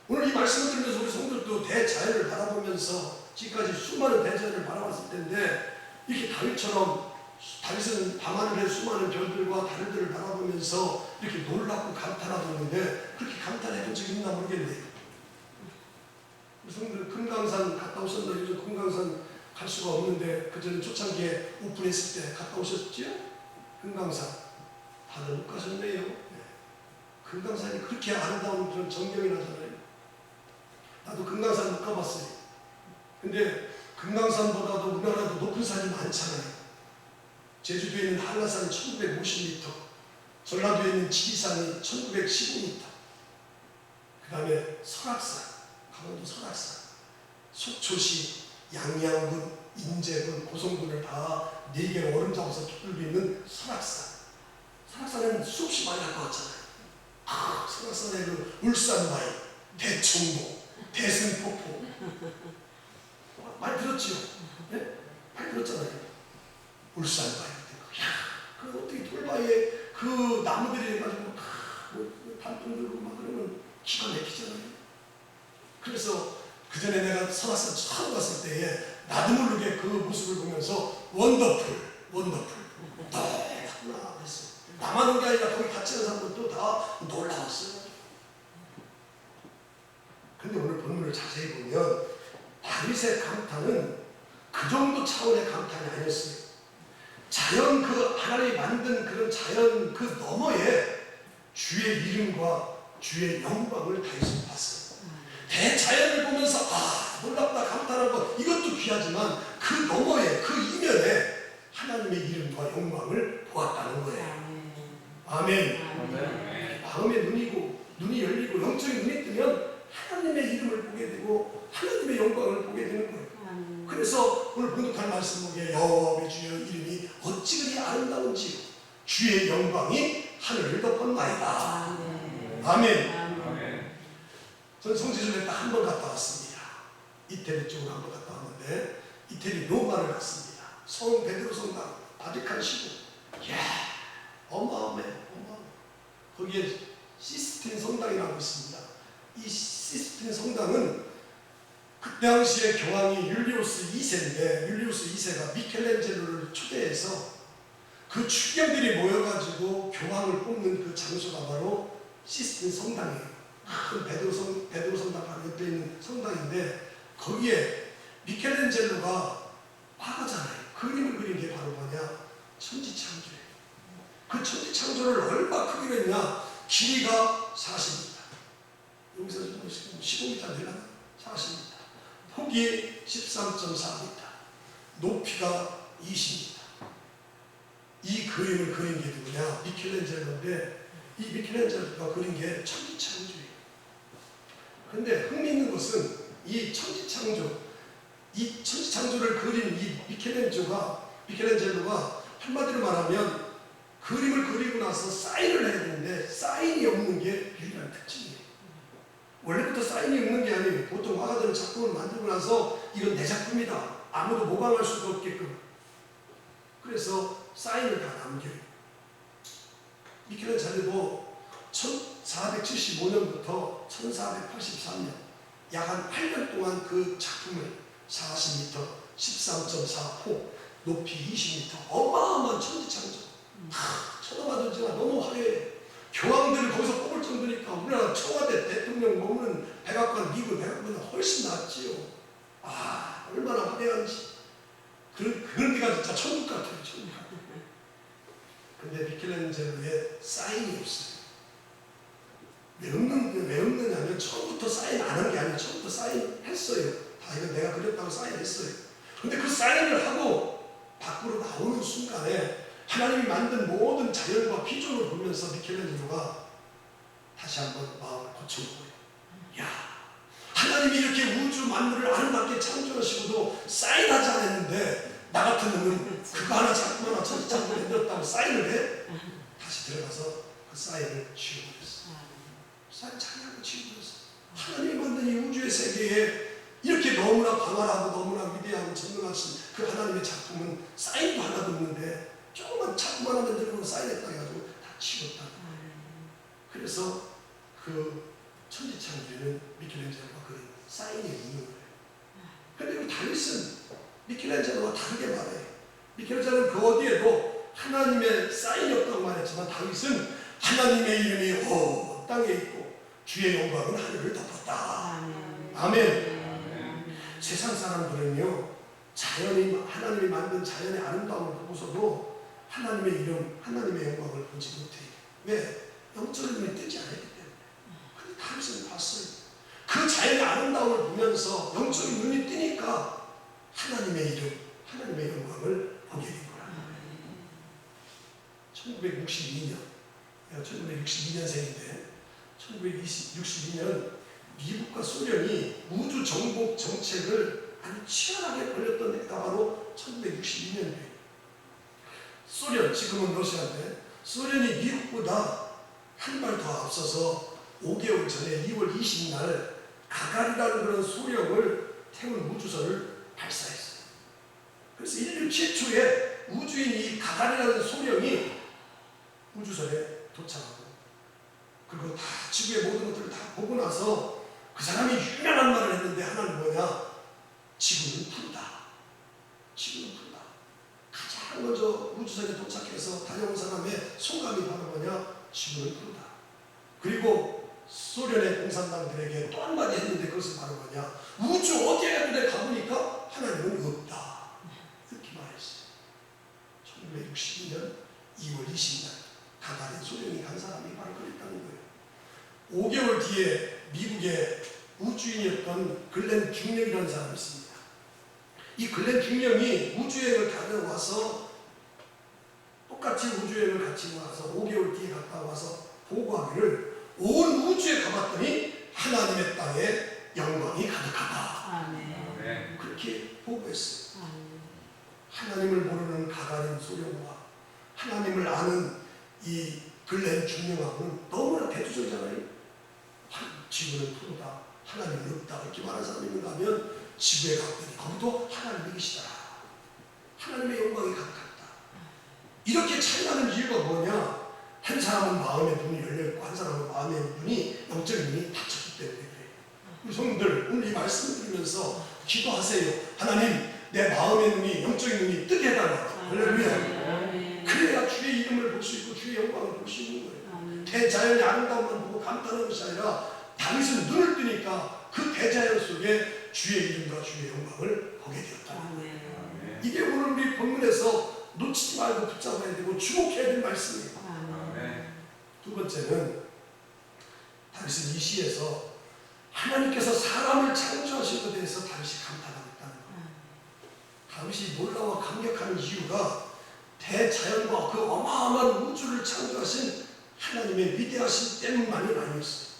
오늘 이 말씀을 들으면서 우리 성도들도 대자연을 바라보면서 지금까지 수많은 대자연을 바라봤을 텐데 이렇게 다윗은 밤하늘의 수많은 별들과 달들을 바라보면서 이렇게 놀랍고 감탄하고 있는데 그렇게 감탄해 본 적이 있나 모르겠네요. 우리 성도들 금강산 갔다 오셨나? 요즘 금강산 갈 수가 없는데 그전에 초창기에 오픈했을 때 갔다 오셨죠? 금강산 다들 못 가셨네요. 금강산이 그렇게 아름다운 그런 전경이 나잖아요. 나도 금강산 못 가봤어요. 근데 금강산보다도 우리나라도 높은 산이 많잖아요. 제주도에 있는 한라산이 1950m, 전라도에 있는 지리산이 1915m, 그 다음에 설악산, 강원도 설악산, 속초시, 양양군, 인제군, 고성군을 다 4개로 얼음 잡아서 뚫고 있는 설악산. 설악산에는 수없이 많이 가봤잖아요. 설악산에 그 울산바위, 대청봉, 대승폭포 많이 들었지요? 네? 많이 들었잖아요. 울산바위. 그 어떻게 돌바위에 그 나무들이 해가지고 단풍 들고 막 그러면 기가 막히잖아요. 그래서 그 전에 내가 설악산 처음 갔을 때에 나도 모르게 그 모습을 보면서 원더풀 놀랍구나 그랬어요. 나만 온 게 아니라 거기 같이 있는 사람들도 다 놀라웠어요. 근데 오늘 본문을 자세히 보면 다윗의 감탄은 그 정도 차원의 감탄이 아니었어요. 자연 그 하나님이 만든 그런 자연 그 너머에 주의 이름과 주의 영광을 다윗은 봤어요. 대자연을 보면서 놀랍다 감탄한 것 이것도 귀하지만 그 너머에 그 이면에 하나님의 이름과 영광을 보았다는 거예요. 아멘. 마음의 눈이 열리고 영적인 눈이 뜨면 하나님의 이름을 보게 되고 하나님의 영광을 보게 되는 거예요. 그래서 오늘 본독할 말씀 보기에 여호와 우리 주여 이름이 어찌 그리 아름다운지 주의 영광이 하늘을 덮었나이다. 아멘. 저는 성지순례 딱 한 번 갔다 왔습니다. 이태리 쪽으로 한 번 갔다 왔는데 이태리 로마를 갔습니다. 성 베드로 성당 바티칸 시국. 이야 어마어마해. 거기에 시스틴 성당이라고 있습니다. 이 시스틴 성당은 그 당시에 교황이 율리우스 2세인데 율리우스 2세가 미켈란젤로를 초대해서 그 축경들이 모여가지고 교황을 뽑는 그 장소가 바로 시스틴 성당이에요. 큰 베드로 성당 바로 옆에 있는 성당인데 거기에 미켈란젤로가 화가잖아요. 그림을 그린 게 바로 뭐냐? 천지창조예요. 그 천지창조를 얼마 크기로 했냐? 길이가 40m. 여기서 15m 되려나? 40m. 폭이 13.4m. 높이가 20m. 이 그림을 그린 게 누구냐? 미켈란젤로인데 이 미켈란젤로가 그린 게 천지창조예요. 그런데 흥미있는 것은 이 천지창조를 그린 이 미켈란젤로가 한마디로 말하면 그림을 그리고 나서 사인을 해야 되는데 사인이 없는 게 유일한 특징이에요. 원래부터 사인이 없는 게 아니에요. 보통 화가들은 작품을 만들고 나서 이건 내 작품이다. 아무도 모방할 수도 없게끔. 그래서 사인을 다 남겨요. 미켈란젤로도 1475년부터 1483년 약 한 8년 동안 그 작품을 40m, 13.4폭, 높이 20m 어마어마한 천지창조 쳐다봐도 너무 화려해요. 교황들을 거기서 뽑을 정도니까 우리나라 청와대 대통령 머무는 백악관, 미국 백악관보다 훨씬 낫지요. 얼마나 화려한지. 그런 데가 진짜 천국 같아요. 천국. 근데 미켈란젤로의 사인이 없어요. 왜 없느냐면 처음부터 사인 안 한 게 아니라 처음부터 사인했어요. 다 이거 내가 그렸다고 사인했어요. 근데 그 사인을 하고 밖으로 나오는 순간에 하나님이 만든 모든 자연과 비전을 보면서 미켈란젤로가 다시 한번 마음을 고쳐보고요. 하나님이 이렇게 우주 만물을 아름답게 창조하시고도 사인하지 않았는데 나 같은 놈은 그거 하나 작품 하나 천지창조 만들었다고 사인을 해? 다시 들어가서 그 사인을 지워버렸어. 사인 자기하고 지워버렸어. 하나님이 만든 이 우주의 세계에 이렇게 너무나 광활하고 너무나 위대하고 전능하신 그 하나님의 작품은 사인도 하나도 없는데 조금만 작품 하나 만들고 사인했다 해가지고 다 지웠다. 그래서 그 천지창조에는 미켈란젤로가 그린 사인이 없는 거예요. 그런데 다윗은 미켈란젤로와 다르게 말해요. 미켈란젤로는 그 어디에도 하나님의 사인이 없다고 말했지만 다윗은 하나님의 이름이 온 땅에 있고 주의 영광은 하늘을 덮었다. 아멘. 세상 사람들은요, 하나님이 만든 자연의 아름다움을 보고서도 하나님의 이름, 하나님의 영광을 보지 못해요. 왜? 영적인 눈이 뜨지 않았기 때문에. 근데 다윗은 봤어요. 그 자연의 아름다움을 보면서 영적인 눈이 뜨니까 하나님의 이름, 하나님의 영광을 보게 된 거야. 1962년, 내가 1962년생인데 1962년 미국과 소련이 우주 정복 정책을 아주 치열하게 벌였던 데가 바로 1962년이에요. 소련, 지금은 러시아인데 소련이 미국보다 한 발 더 앞서서 5개월 전에 2월 20일 가가리라는 그런 소령을 태운 우주선을 발사했어요. 그래서 인류 최초의 우주인 이 가가리라는 소령이 우주선에 도착하고 그리고 다 지구의 모든 것들을 다 보고 나서 그 사람이 유명한 말을 했는데 하나는 뭐냐? 지구는 푸르다. 지구는 푸르다. 가장 먼저 우주선에 도착해서 다녀온 사람의 소감이 바로 뭐냐? 지구는 푸르다. 그리고 소련의 공산당들에게 또 한마디 했는데 그것은 바로 뭐냐? 우주 어디에 내가 가보니까 하나님은 없다. 이렇게 말했어요. 1962년 2월 20일 가가린 소련이 간 사람이 바로 그랬다는 거예요. 5개월 뒤에 미국의 우주인이었던 글렌 균령이라는 사람이 있습니다. 이 글렌 균령이 우주여행을 다녀와서 똑같이 우주여행을 같이 와서 5개월 뒤에 갔다 와서 보고하기를 온 우주에 가봤더니 하나님의 땅에 영광이 가득하다. 아멘. 그렇게 보고했어요. 하나님을 모르는 가가린 소령과 하나님을 아는 이 글렌 균령하고는 너무나 대조적이잖아요. 지구는 푸르다. 하나님은 없다. 이렇게 말하는 사람이 있는가 하면 지구에 갔더니 거기도 하나님이 계시더라. 하나님의 영광이 가득하다. 이렇게 차이나는 이유가 뭐냐? 한 사람은 마음의 눈이 열려있고 한 사람은 마음의 눈이 영적인 눈이 닫혔기 때문에 그래요. 우리 성도들 오늘 이 말씀을 들으면서 기도하세요. 하나님 내 마음의 눈이 영적인 눈이 뜨게 해달라. 할렐루야. 그래야 주의 이름을 볼 수 있고 주의 영광을 볼 수 있는 거예요. 대자연의 아름다움만 보고 감탄하는 것이 아니라 다윗은 눈을 뜨니까 그 대자연 속에 주의 이름과 주의 영광을 보게 되었다는 거예요. 이게 오늘 우리 본문에서 놓치지 말고 붙잡아야 되고 주목해야 될 말씀이에요. 두 번째는 다윗은 이 시에서 하나님께서 사람을 창조하신 것에 대해서 다윗이 감탄하고 있다는 거예요. 다윗이 놀라워 감격하는 이유가 대자연과 그 어마어마한 우주를 창조하신 하나님의 위대하신 때문만이 아니었어요.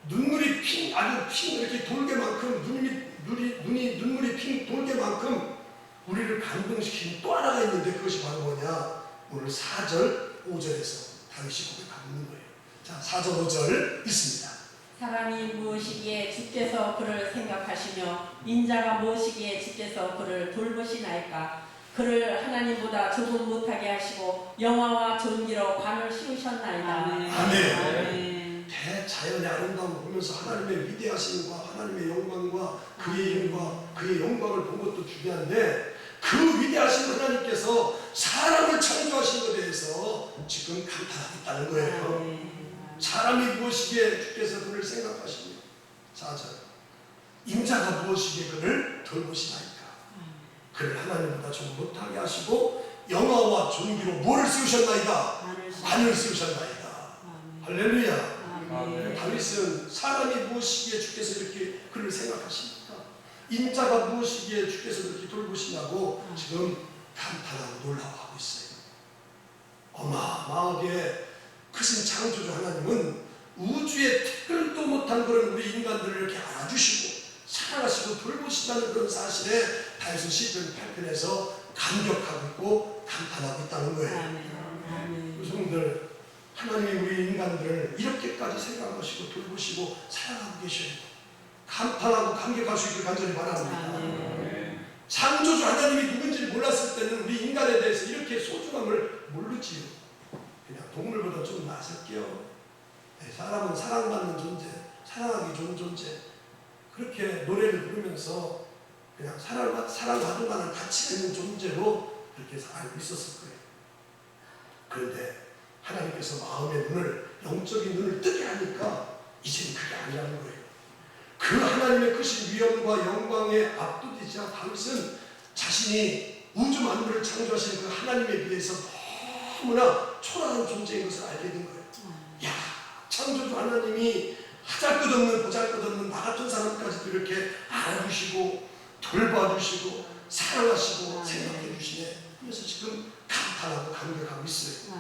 눈물이 아주 핑 이렇게 돌게만큼 눈물이 핑 돌게만큼 우리를 감동시키는 또 하나가 있는데 그것이 바로 뭐냐? 오늘 4절 5절에서 다윗이 고백하고 있는 거예요. 자, 4절 5절 있습니다. 사람이 무엇이기에 주께서 그를 생각하시며 인자가 무엇이기에 주께서 그를 돌보시나이까. 그를 하나님보다 조금 못하게 하시고 영화와 존귀로 관을 씌우셨나이다. 아멘. 대자연의 아름다움을 보면서 하나님의 위대하심과 하나님의 영광과 그의 이름과 그의 영광을 본 것도 중요한데 그 위대하신 하나님께서 사람을 창조하신 것에 대해서 지금 감탄하고 있다는 거예요. 사람이 무엇이기에 주께서 그를 생각하시며 4절 인자가 무엇이기에 그를 돌보시나이까. 그를 하나님보다 좀 못하게 하시고 영화와 존귀로 뭐를 씌우셨나이다? 관을 씌우셨나이다. 할렐루야. 다윗은 사람이 무엇이기에 주께서 이렇게 그를 생각하십니까? 인자가 무엇이기에 주께서 이렇게 돌보시냐고 지금 감탄하고 놀라워하고 있어요. 어마어마하게 크신 창조주 하나님은 우주에 특별도 못한 그런 우리 인간들을 이렇게 알아주시고 사랑하시고 돌보신다는 그런 사실에 다윗은 시편 8편에서 감격하고 있고 감탄하고 있다는 거예요. 성도들, 하나님이 우리 인간들을 이렇게까지 생각하시고 돌보시고 사랑하고 계셔요. 감탄하고 감격할 수 있기를 간절히 바랍니다. 창조주 하나님이 누군지 몰랐을 때는 우리 인간에 대해서 이렇게 소중함을 모르지요. 그냥 동물보다 좀 나설게요. 사람은 사랑받는 존재, 사랑하기 좋은 존재. 그렇게 노래를 부르면서 그냥 사랑받을 만한 가치가 있는 존재로 그렇게 알고 있었을 거예요. 그런데 하나님께서 마음의 눈을, 영적인 눈을 뜨게 하니까 이제는 그게 아니라는 거예요. 그 하나님의 크신 위엄과 영광에 압도되자 다윗은 자신이 우주 만물을 창조하신 그 하나님에 비해서 너무나 초라한 존재인 것을 알게 된 거예요. 야, 창조주 하나님이 하잘것없는 보잘것없는 나 같은 사람까지도 이렇게 알아주시고 돌봐주시고 사랑하시고 생각해 주시네 하면서 지금 감탄하고 감격하고 있어요.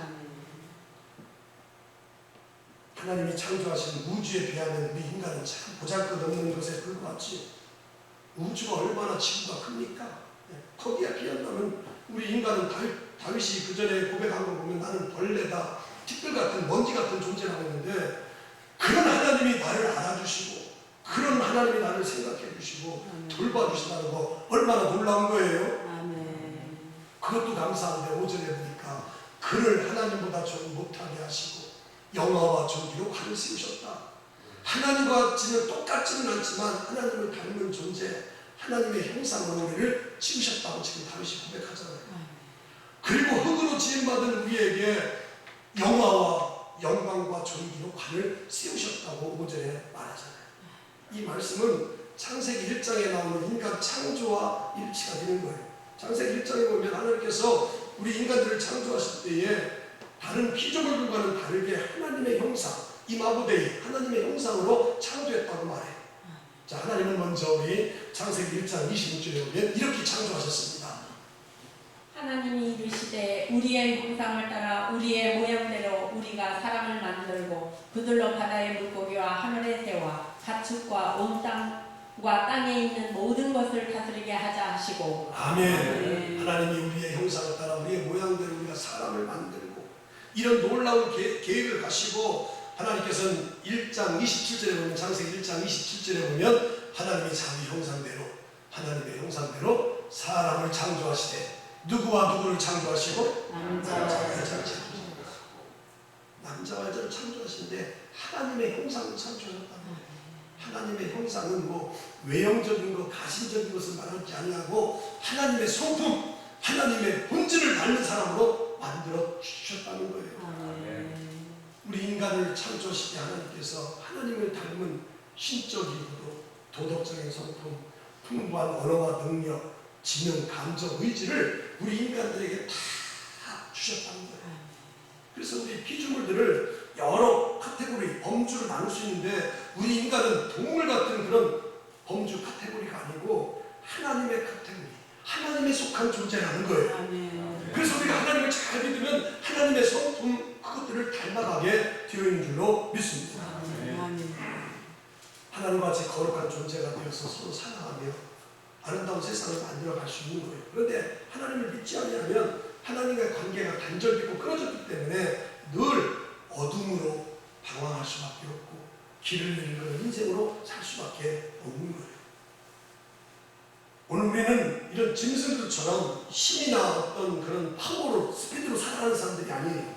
하나님이 창조하신 우주에 비하면 우리 인간은 참 보잘것없는 것에 불과하지요. 우주가 얼마나 지구가 큽니까? 거기에 비한다면 우리 인간은 다윗이 그 전에 고백한 걸 보면 나는 벌레다, 티끌 같은 먼지 같은 존재라고 했는데 그런 하나님이 나를 알아주시고 그런 하나님이 나를 생각해 주시고 돌봐주신다는 거 얼마나 놀라운 거예요. 그것도 감사한데 5절에 보니까 그를 하나님보다 좀 못하게 하시고 영화와 존귀로 관을 씌우셨다. 하나님과 같이는 똑같지는 않지만 하나님을 닮은 존재, 하나님의 형상으로 우리를 지으셨다고 지금 다윗이 고백하잖아요. 그리고 흙으로 지음받은 우리에게 영화와 영광과 존귀로 관을 씌우셨다고 5절에 말하잖아요. 이 말씀은 창세기 1장에 나오는 인간 창조와 일치가 되는 거예요. 창세기 1장에 보면 하나님께서 우리 인간들을 창조하실 때에 다른 피조물들과는 다르게 하나님의 형상, 이마부데이 하나님의 형상으로 창조했다고 말해요. 자, 하나님은 먼저 우리 창세기 1장 26절에 보면 이렇게 창조하셨습니다. 하나님이 이르시되 우리의 형상을 따라 우리의 모양대로 우리가 사람을 만들고 그들로 바다의 물고기와 하늘의 새와 가축과 온 땅과 땅에 있는 모든 것을 다스리게 하자 하시고. 아멘. 하나님이 우리의 형상을 따라 우리의 모양대로 우리가 사람을 만들고 이런 놀라운 계획을 가시고 하나님께서는 1장 27절에 보면 창세기 1장 27절에 보면 하나님이 자기 형상대로 하나님의 형상대로 사람을 창조하시되 누구와 누구를 창조하시고? 남자와 여자를 창조하시고 남자와 여자를 창조하시는데 하나님의 형상을 창조하셨다는 하나님의 형상은 뭐 외형적인 것, 가신적인 것을 말하지 아니하고 하나님의 성품, 하나님의 본질을 닮은 사람으로 만들어 주셨다는 거예요. 우리 인간을 창조하시게 하나님께서 하나님을 닮은 신적이고도 도덕적인 성품, 풍부한 언어와 능력, 지능, 감정, 의지를 우리 인간들에게 다 주셨다는 거예요. 그래서 우리 피조물들을 여러 카테고리, 범주를 나눌 수 있는데 우리 인간은 동물 같은 그런 범주 카테고리가 아니고 하나님의 카테고리, 하나님에 속한 존재라는 거예요. 그래서 우리가 하나님의 성품 그것들을 닮아가게 되어 있는 줄로 믿습니다. 하나님과 같이 거룩한 존재가 되어서 서로 사랑하며 아름다운 세상을 만들어갈 수 있는 거예요. 그런데 하나님을 믿지 않으면 하나님과의 관계가 단절되고 끊어졌기 때문에 늘 어둠으로 방황할 수밖에 없고 길을 잃는 인생으로 살 수밖에 없는 거예요. 오늘 우리는 이런 짐승들처럼 힘이나 어떤 그런 파워로 스피드로 살아가는 사람들이 아니에요.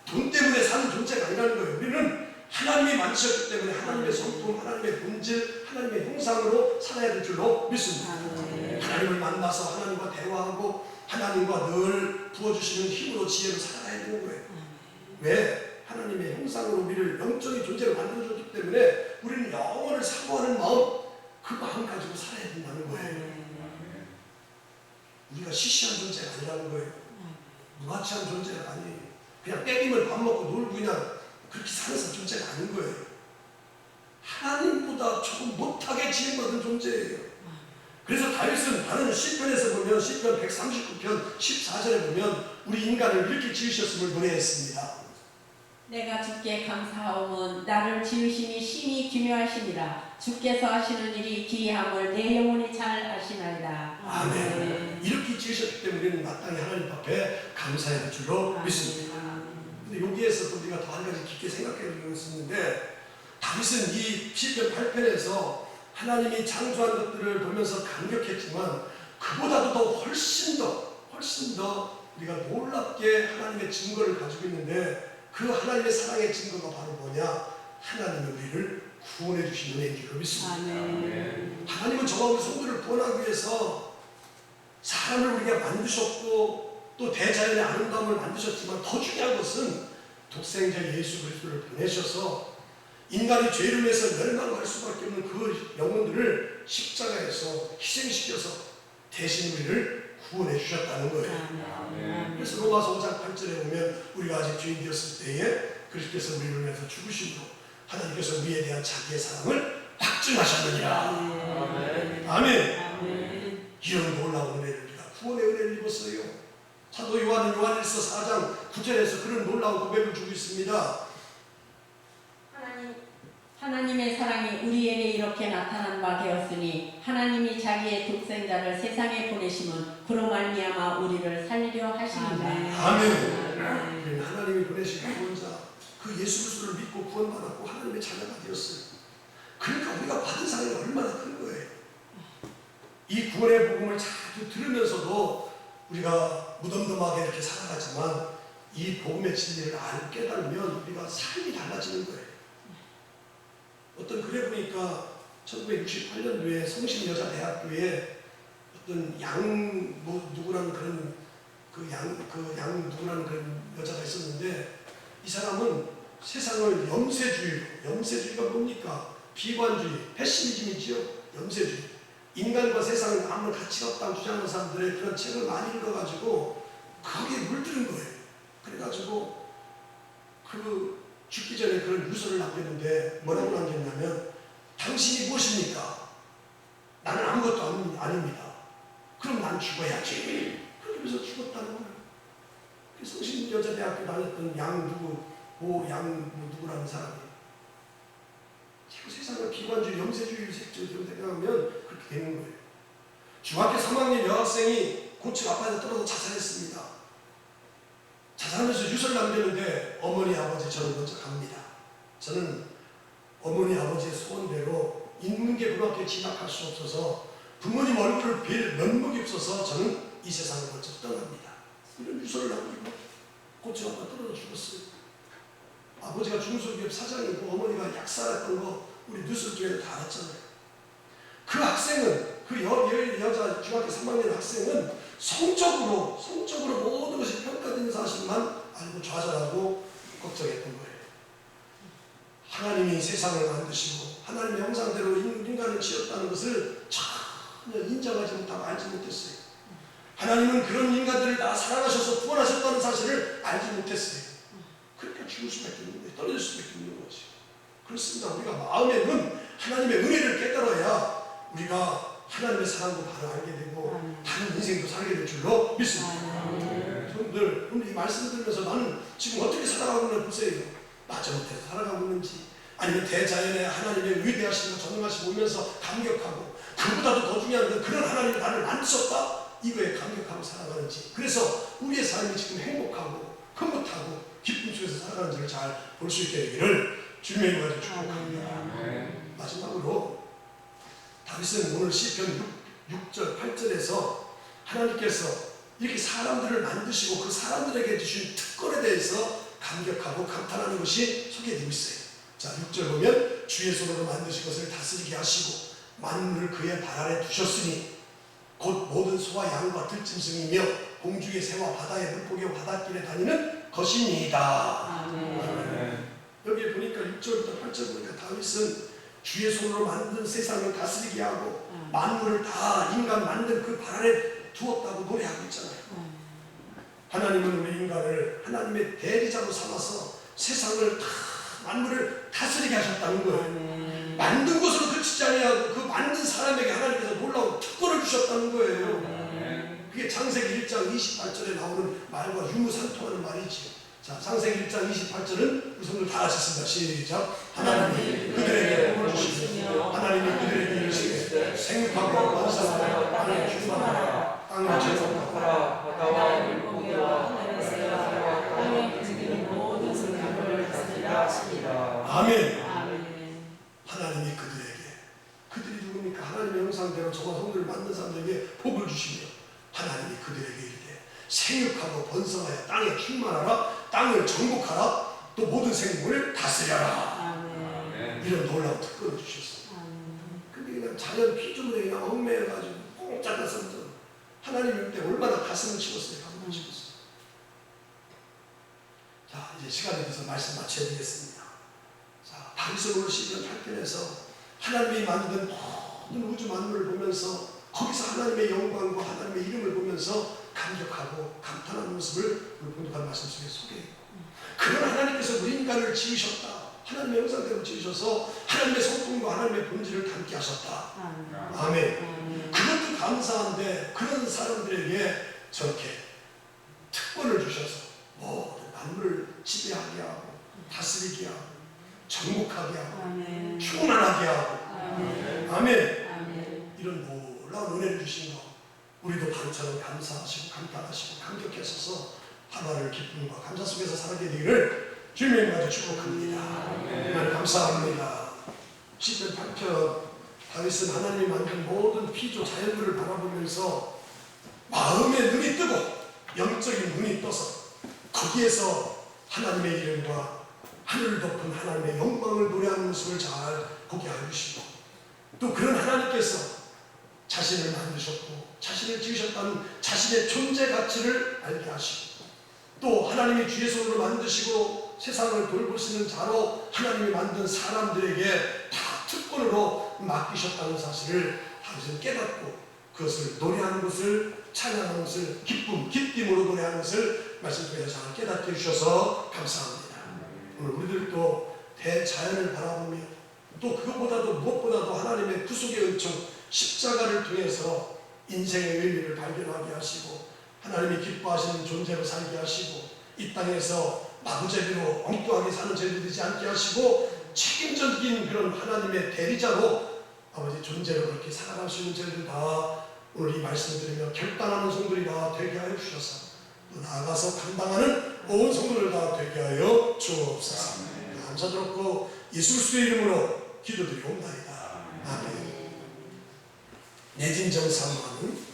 돈 때문에 사는 존재가 아니라는 거예요. 우리는 하나님이 만드셨기 때문에 하나님의 성품, 하나님의 본질, 하나님의 형상으로 살아야 될 줄로 믿습니다. 하나님을 만나서 하나님과 대화하고 하나님과 늘 부어주시는 힘으로 지혜로 살아야 되는 거예요. 왜? 하나님의 형상으로 우리를 영적인 존재로 만들어줬기 때문에 우리는 영원을 사모하는 마음, 그 마음 가지고 살아야 된다는 거예요. 우리가 시시한 존재가 아니라는 거예요. 무가치한 존재가 아니에요. 그냥 때리면 밥 먹고 놀고 그냥 그렇게 사는 존재가 아닌 거예요. 하나님보다 조금 못하게 지음받은 존재예요. 그래서 다윗은 다른 시편에서 보면 시편 139편 14절에 보면 우리 인간을 이렇게 지으셨음을 노래했습니다. 내가 주께 감사하오면 나를 지으심이 심히 기묘하시니라. 주께서 하시는 일이 기이함을 내 영혼이 잘 아시나이다. 아멘. 이렇게 지으셨기 때문에 우리는 마땅히 하나님 앞에 감사해야 될 줄로 믿습니다. 근데 여기에서 또 우리가 더 한 가지 깊게 생각해 볼 것이 있는데 다윗은 이 시편 8편에서 하나님이 창조한 것들을 보면서 감격했지만 그보다도 더 훨씬 더 우리가 놀랍게 하나님의 증거를 가지고 있는데 그 하나님의 사랑의 증거가 바로 뭐냐? 하나님이 우리를 구원해 주신 은혜인 줄로 믿습니다. 아멘. 하나님은 저와 우리 성도를 구원하기 위해서 사람을 우리가 만드셨고 또 대자연의 아름다움을 만드셨지만 더 중요한 것은 독생자 예수 그리스도를 보내셔서 인간이 죄를 위해서 멸망할 수밖에 없는 그 영혼들을 십자가에서 희생시켜서 대신 우리를 구원해 주셨다는 거예요. 그래서 로마서 5장 8절에 보면 우리가 아직 죄인 되었을 때에 그리스도께서 우리를 위해서 죽으심으로 하나님께서 우리에 대한 자기의 사랑을 확증하셨느니라. 아멘. 이런 놀라운 은혜를 우리가 구원의 은혜를 입었어요. 사도 요한은 요한일서 4장 9절에서 그런 놀라운 고백을 주고 있습니다. 하나님의 사랑이 우리에게 이렇게 나타난 바 되었으니 하나님이 자기의 독생자를 세상에 보내심은 그로 말미암아 우리를 살리려 하심이다. 아멘. 우리는 하나님이 보내신 구원자 그 예수 그리스도를 믿고 구원받았고 하나님의 자녀가 되었어요. 그러니까 우리가 받은 사랑이 얼마나 큰 거예요. 이 구원의 복음을 자주 들으면서도 우리가 무덤덤하게 이렇게 살아가지만 이 복음의 진리를 깨달으면 우리가 삶이 달라지는 거예요. 어떤 글에 보니까 1968년도에 성신여자대학교에 어떤 누구라는 그런 누구라는 그런 여자가 있었는데 이 사람은 세상을 염세주의가 뭡니까? 비관주의, 패시미즘이지요. 염세주의. 인간과 세상은 아무런 가치가 없다고 주장하는 사람들의 그런 책을 많이 읽어가지고 거기에 물들은 거예요. 그래가지고 죽기 전에 그런 유서를 남겼는데 뭐라고 남겼냐면 당신이 무엇입니까? 나는 아무것도 아닙니다. 그럼 난 죽어야지. 그러면서 죽었다는 거예요. 성신여자대학교 다녔던 누구라는 사람이 자꾸 세상을 비관주의, 염세주의를 생각하면 그렇게 되는 거예요. 중학교 3학년 여학생이 고층 아파트에 떨어져 자살했습니다. 자살하면서 유서를 남겼는데 어머니 아버지 저는 먼저 갑니다. 저는 어머니 아버지의 소원대로 인문계 고등학교에 진학할 수 없어서 부모님 얼굴을 뵐 면목이 없어서 저는 이 세상을 먼저 떠납니다. 이런 유서를 남기고 고층 아파트에 떨어져 죽었어요. 아버지가 중소기업 사장이고 어머니가 약사했던 거 우리 뉴스 쪽에도 다 알았잖아요. 그 학생은 그 여자 중학교 3학년 학생은 성적으로 모든 것이 평가되는 사실만 알고 좌절하고 걱정했던 거예요. 하나님이 세상을 만드시고 하나님의 형상대로 인간을 지었다는 것을 전혀 인정하지 못하고 알지 못했어요. 하나님은 그런 인간들을 다 사랑하셔서 구원하셨다는 사실을 알지 못했어요. 그러니까 죽을 수밖에 없는 거예요. 떨어질 수밖에 없는 거지. 그렇습니다. 우리가 마음의 눈, 하나님의 은혜를 깨달아야 우리가 하나님의 사랑도 바로 알게 되고 다른 인생도 살게 될 줄로 믿습니다. 성도들, 오늘 이 말씀을 들으면서 나는 지금 어떻게 살아가고 있나 보세요. 마지못해서 살아가고 있는지, 아니면 대자연의 하나님의 위대하심과 전능하심 보면서 감격하고, 그보다도 더 중요한 건 그런 하나님이 나를 만드셨다, 이거에 감격하고 살아가는지, 그래서 우리의 삶이 지금 행복하고 흐뭇하고 기쁨 속에서 살아가는지를 잘 볼 수 있게 되기를 주님의 이름으로 축복합니다. 마지막으로 다윗은 오늘 시편 6절 8절에서 하나님께서 이렇게 사람들을 만드시고 그 사람들에게 주신 특권에 대해서 감격하고 감탄하는 것이 소개되고 있어요. 자, 6절 보면 주의 손으로 만드신 것을 다스리게 하시고 만물을 그의 발 아래 두셨으니 곧 모든 소와 양과 들짐승이며 공중의 새와 바다의 물고기와 바닷길에 다니는 것이니이다. 여기에 보니까 6절부터 8절 보니까 다윗은 주의 손으로 만든 세상을 다스리게 하고 만물을 다 인간 만든 그 발 아래 두었다고 노래하고 있잖아요. 하나님은 우리 인간을 하나님의 대리자로 삼아서 세상을 다 만물을 다스리게 하셨다는 거예요. 만든 것으로 그치지 아니하고 그 만든 사람에게 하나님께서 놀라운 특권을 주셨다는 거예요. 그게 창세기 1장 28절에 나오는 말과 유무상통하는 말이지요. 자, 창세기 1장 28절은 우리 성도 다 같이 씁니다. 시작. 하나님이 그들에게 복을 주시며 하나님이 그들에게 이르시되 생육하고 번성하여 땅에 충만하라. 땅을 정복하라. 바다와 물고기와 하늘의 새와 땅에 움직이는 모든 생물을 다스리라 하시니라. 아멘. 하나님이 그들이 누굽니까? 하나님의 형상대로 저와 성도를 만든 사람들에게 복을 주시며 하나님이 그들에게 이르되 생육하고 번성하여 땅에 충만하라. 땅을 정복하라. 또 모든 생물을 다스려라. 이런 놀라운 특권을 주셨어요. 근데 그냥 자연 피조물에 그냥 얽매여가지고 꽁짝 같은 하나님일 때 얼마나 가슴을 치웠어요. 가슴을 치웠어요. 자, 이제 시간이 돼서 말씀 마쳐야 되겠습니다. 자, 다윗은 오늘 시편 8편에서 하나님이 만든 모든 우주 만물을 보면서 거기서 하나님의 영광과 하나님의 이름을 보면서 감격하고 감탄하는 모습을 우리 본독한 말씀 속에 소개해요. 그런 하나님께서 우리 인간을 지으셨다. 하나님의 형상대로 지으셔서 하나님의 성품과 하나님의 본질을 담게 하셨다. 아멘. 그것도 감사한데 그런 사람들에게 저렇게 특권을 주셔서 만물을 지배하게 하고 다스리게 하고 정복하게 하고 충만하게 하고 아멘. 이런 놀라운 은혜를 주신 거 우리도 다윗처럼 감사하시고 감탄하시고 감격하셔서 하나를 기쁨과 감사 속에서 살게 되기를 주님의 이름으로 축복합니다. 하나님 감사합니다. 시편 8편 다윗은 하나님이 만든 모든 피조 자연물을 바라보면서 마음의 눈이 뜨고 영적인 눈이 떠서 거기에서 하나님의 이름과 하늘을 덮은 하나님의 영광을 노래하는 모습을 잘 보게 해주시고 또 그런 하나님께서 자신을 만드셨고 자신을 지으셨다는 자신의 존재 가치를 알게 하시고 또 하나님이 주의 손으로 만드시고 세상을 돌보시는 자로 하나님이 만든 사람들에게 다 특권으로 맡기셨다는 사실을 다윗은 깨닫고 그것을 노래하는 것을 찬양하는 것을 기쁨으로 노래하는 것을 말씀 속에서 잘 깨닫게 해주셔서 감사합니다. 오늘 우리들도 대자연을 바라보며 또 그것보다도 무엇보다도 하나님의 구속의 은총 십자가를 통해서 인생의 의미를 발견하게 하시고 하나님이 기뻐하시는 존재로 살게 하시고 이 땅에서 마구잡이로 엉뚱하게 사는 죄를 되지 않게 하시고 책임적인 그런 하나님의 대리자로 아버지 존재로 그렇게 살아갈 수 있는 죄를 다 오늘 이 말씀을 들으며 결단하는 성도들이 다 되게 하여 주셔서 또 나아가서 감당하는 온 성도들 다 되게 하여 주옵소서. 감사드렸고 예수 그리스도의 이름으로 기도드리옵나이다. 아멘. 내 진정 사모하는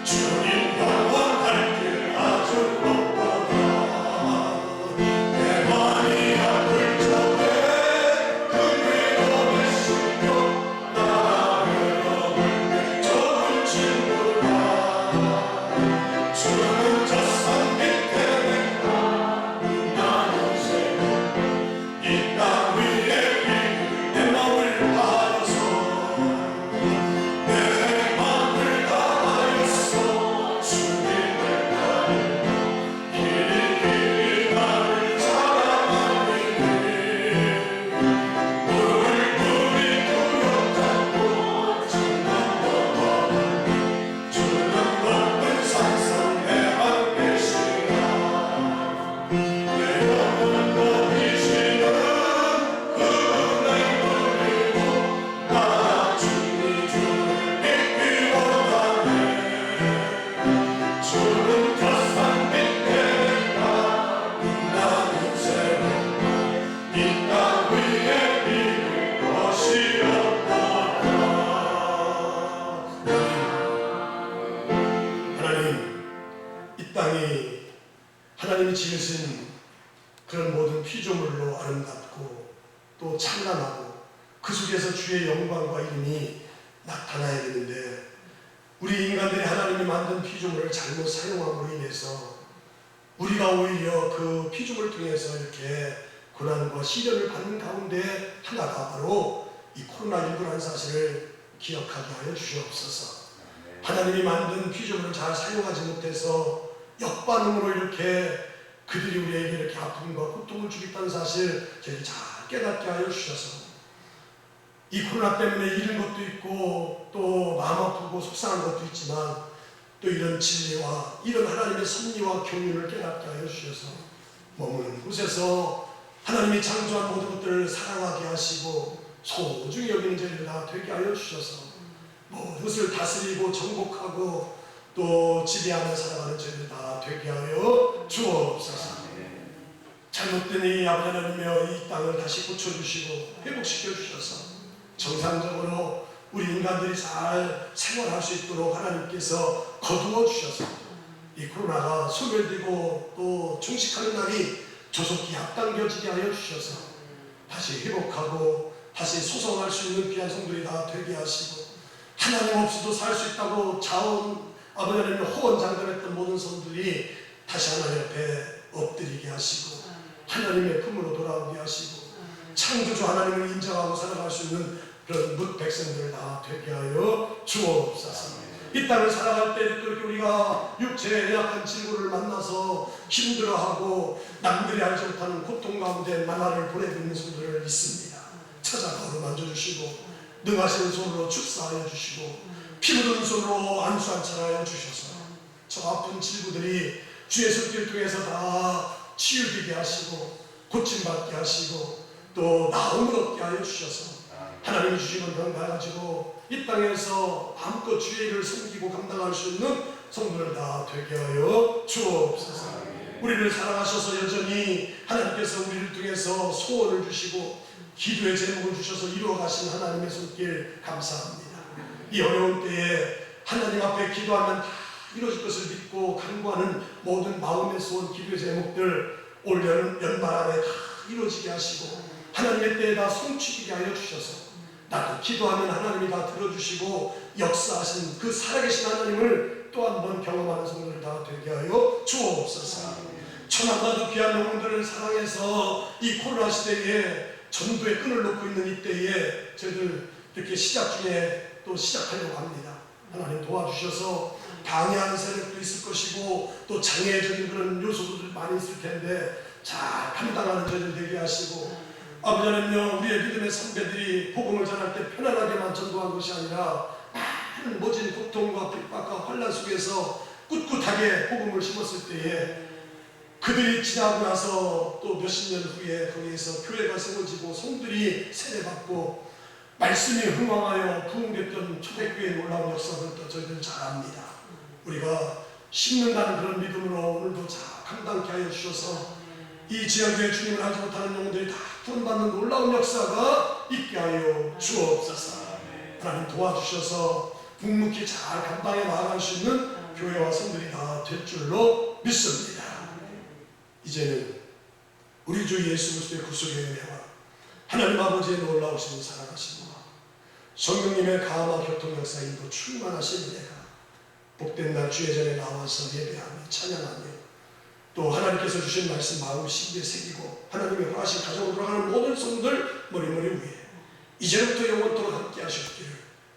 주님 영원할 길 아주 하나님, 이 땅이 하나님이 지으신 그런 모든 피조물로 아름답고 또 찬란하고 그 속에서 주의 영광과 이름이 나타나야 되는데, 우리 인간들이 하나님이 만든 피조물을 잘못 사용함으로 인해서 우리가 오히려 그 피조물을 통해서 이렇게 고난과 시련을 받는 가운데 하나가 바로 이 코로나19라는 사실을 기억하게 하여 주시옵소서. 하나님이 만든 피조물을 잘 사용하지 못해서 역반응으로 이렇게 그들이 우리에게 이렇게 아픔과 고통을 주겠다는 사실 저희 잘 깨닫게 하여 주셔서 이 코로나 때문에 잃은 것도 있고 또 마음 아프고 속상한 것도 있지만 또 이런 진리와 이런 하나님의 섭리와 경륜을 깨닫게 하여 주셔서 머무는 곳에서 하나님이 창조한 모든 것들을 사랑하게 하시고 소중히 여기는 저희들 다 되게 하여 주셔서 모든 것을 다스리고 정복하고 또 지배하며 살아가는 저희들 다 되게 하여 주옵소서. 잘못된 이 아버지 하나님이여 이 땅을 다시 고쳐주시고 회복시켜 주셔서 정상적으로 우리 인간들이 잘 생활할 수 있도록 하나님께서 거두어 주셔서 이 코로나가 소멸되고 또 종식하는 날이 조속히 앞당겨지게 하여 주셔서 다시 회복하고 다시 소성할 수 있는 귀한 성도들이 다 되게 하시고 하나님 없이도 살 수 있다고 자원 아버지 하나님 호언장담했던 모든 성도들이 다시 하나님 앞에 엎드리게 하시고 하나님의 품으로 돌아오게 하시고 창조주 하나님을 인정하고 살아갈 수 있는 그런 뭇 백성들을 다 되게 하여 주옵소서. 이 땅을 살아갈 때 그렇게 우리가 육체의 약한 친구를 만나서 힘들어하고 남들이 알지 못하는 고통 가운데 만화를 보내고 있는 성도를 믿습니다. 찾아가 어루만져주시고 능하신 손으로 축사하여 주시고 피 묻은 손으로 안수 안찰하여 주셔서 저 아픈 친구들이 주의 손길 통해서 다 치유되게 하시고 고침받게 하시고 또 나음을 얻게 하여 주셔서 하나님이 주시는 병 가지고 이 땅에서 마음껏 주의 일을 섬기고 감당할 수 있는 성도를 다 되게 하여 주옵소서. 우리를 사랑하셔서 여전히 하나님께서 우리를 통해서 소원을 주시고 기도의 제목을 주셔서 이루어 가신 하나님의 손길 감사합니다. 이 어려운 때에 하나님 앞에 기도하면 다 이루어질 것을 믿고 간구하는 모든 마음의 소원, 기도의 제목들 올 연말 안에 다 이루어지게 하시고 하나님의 때에 다 성취되게 하여 주셔서 나도 기도하면 하나님이 다 들어주시고 역사하신 그 살아계신 하나님을 또 한 번 경험하는 성도들 다 되게 하여 주옵소서. 천하마도 귀한 영혼들을 사랑해서 이 코로나 시대에 전도의 끈을 놓고 있는 이때에 저희들 이렇게 시작 중에 또 시작하려고 합니다. 하나님 도와주셔서 방해하는 세력도 있을 것이고 또 장애적인 그런 요소들이 많이 있을 텐데 잘 감당하는 저희들 되게 하시고 아버지 하나님요 우리의 믿음의 선배들이 복음을 전할 때 편안하게만 전도한 것이 아니라 많은 모진 고통과 핍박과 환난 속에서 꿋꿋하게 복음을 심었을 때에 그들이 지나고 나서 또 몇십 년 후에 거기에서 교회가 세워지고 성들이 세례받고 말씀이 흥왕하여 부흥됐던 초대교회의 놀라운 역사들도 저희들 잘 압니다. 우리가 심는다는 그런 믿음으로 오늘도 잘 감당케 하여 주셔서 이 지역에 주님을 알지 못하는 영혼들이 다 구원받는 놀라운 역사가 있게 하여 주옵소서. 하나님 도와주셔서 묵묵히 잘 감당해 나아갈 수 있는 교회와 성들이 다 될 줄로 믿습니다. 이제는 우리 주 예수 그리스도의 구속의 은혜와 하나님 아버지의 놀라우신 사랑하심과 성령님의 감화 교통 역사 인도 충만하신 은혜가 복된 날 주의 전에 나와서 예배하며 찬양하며 또 하나님께서 주신 말씀 마음 심기에 새기고 하나님의 허락하신 가정으로 돌아가는 모든 성도들 머리머리 위에 이제부터 영원토록 함께 하셨기를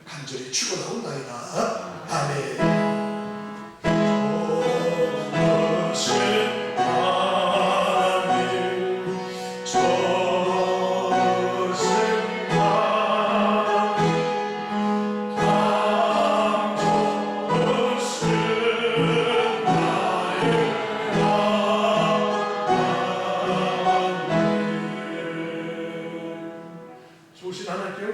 간절히 축원하옵나이다. 아멘. 좋으신 하나님께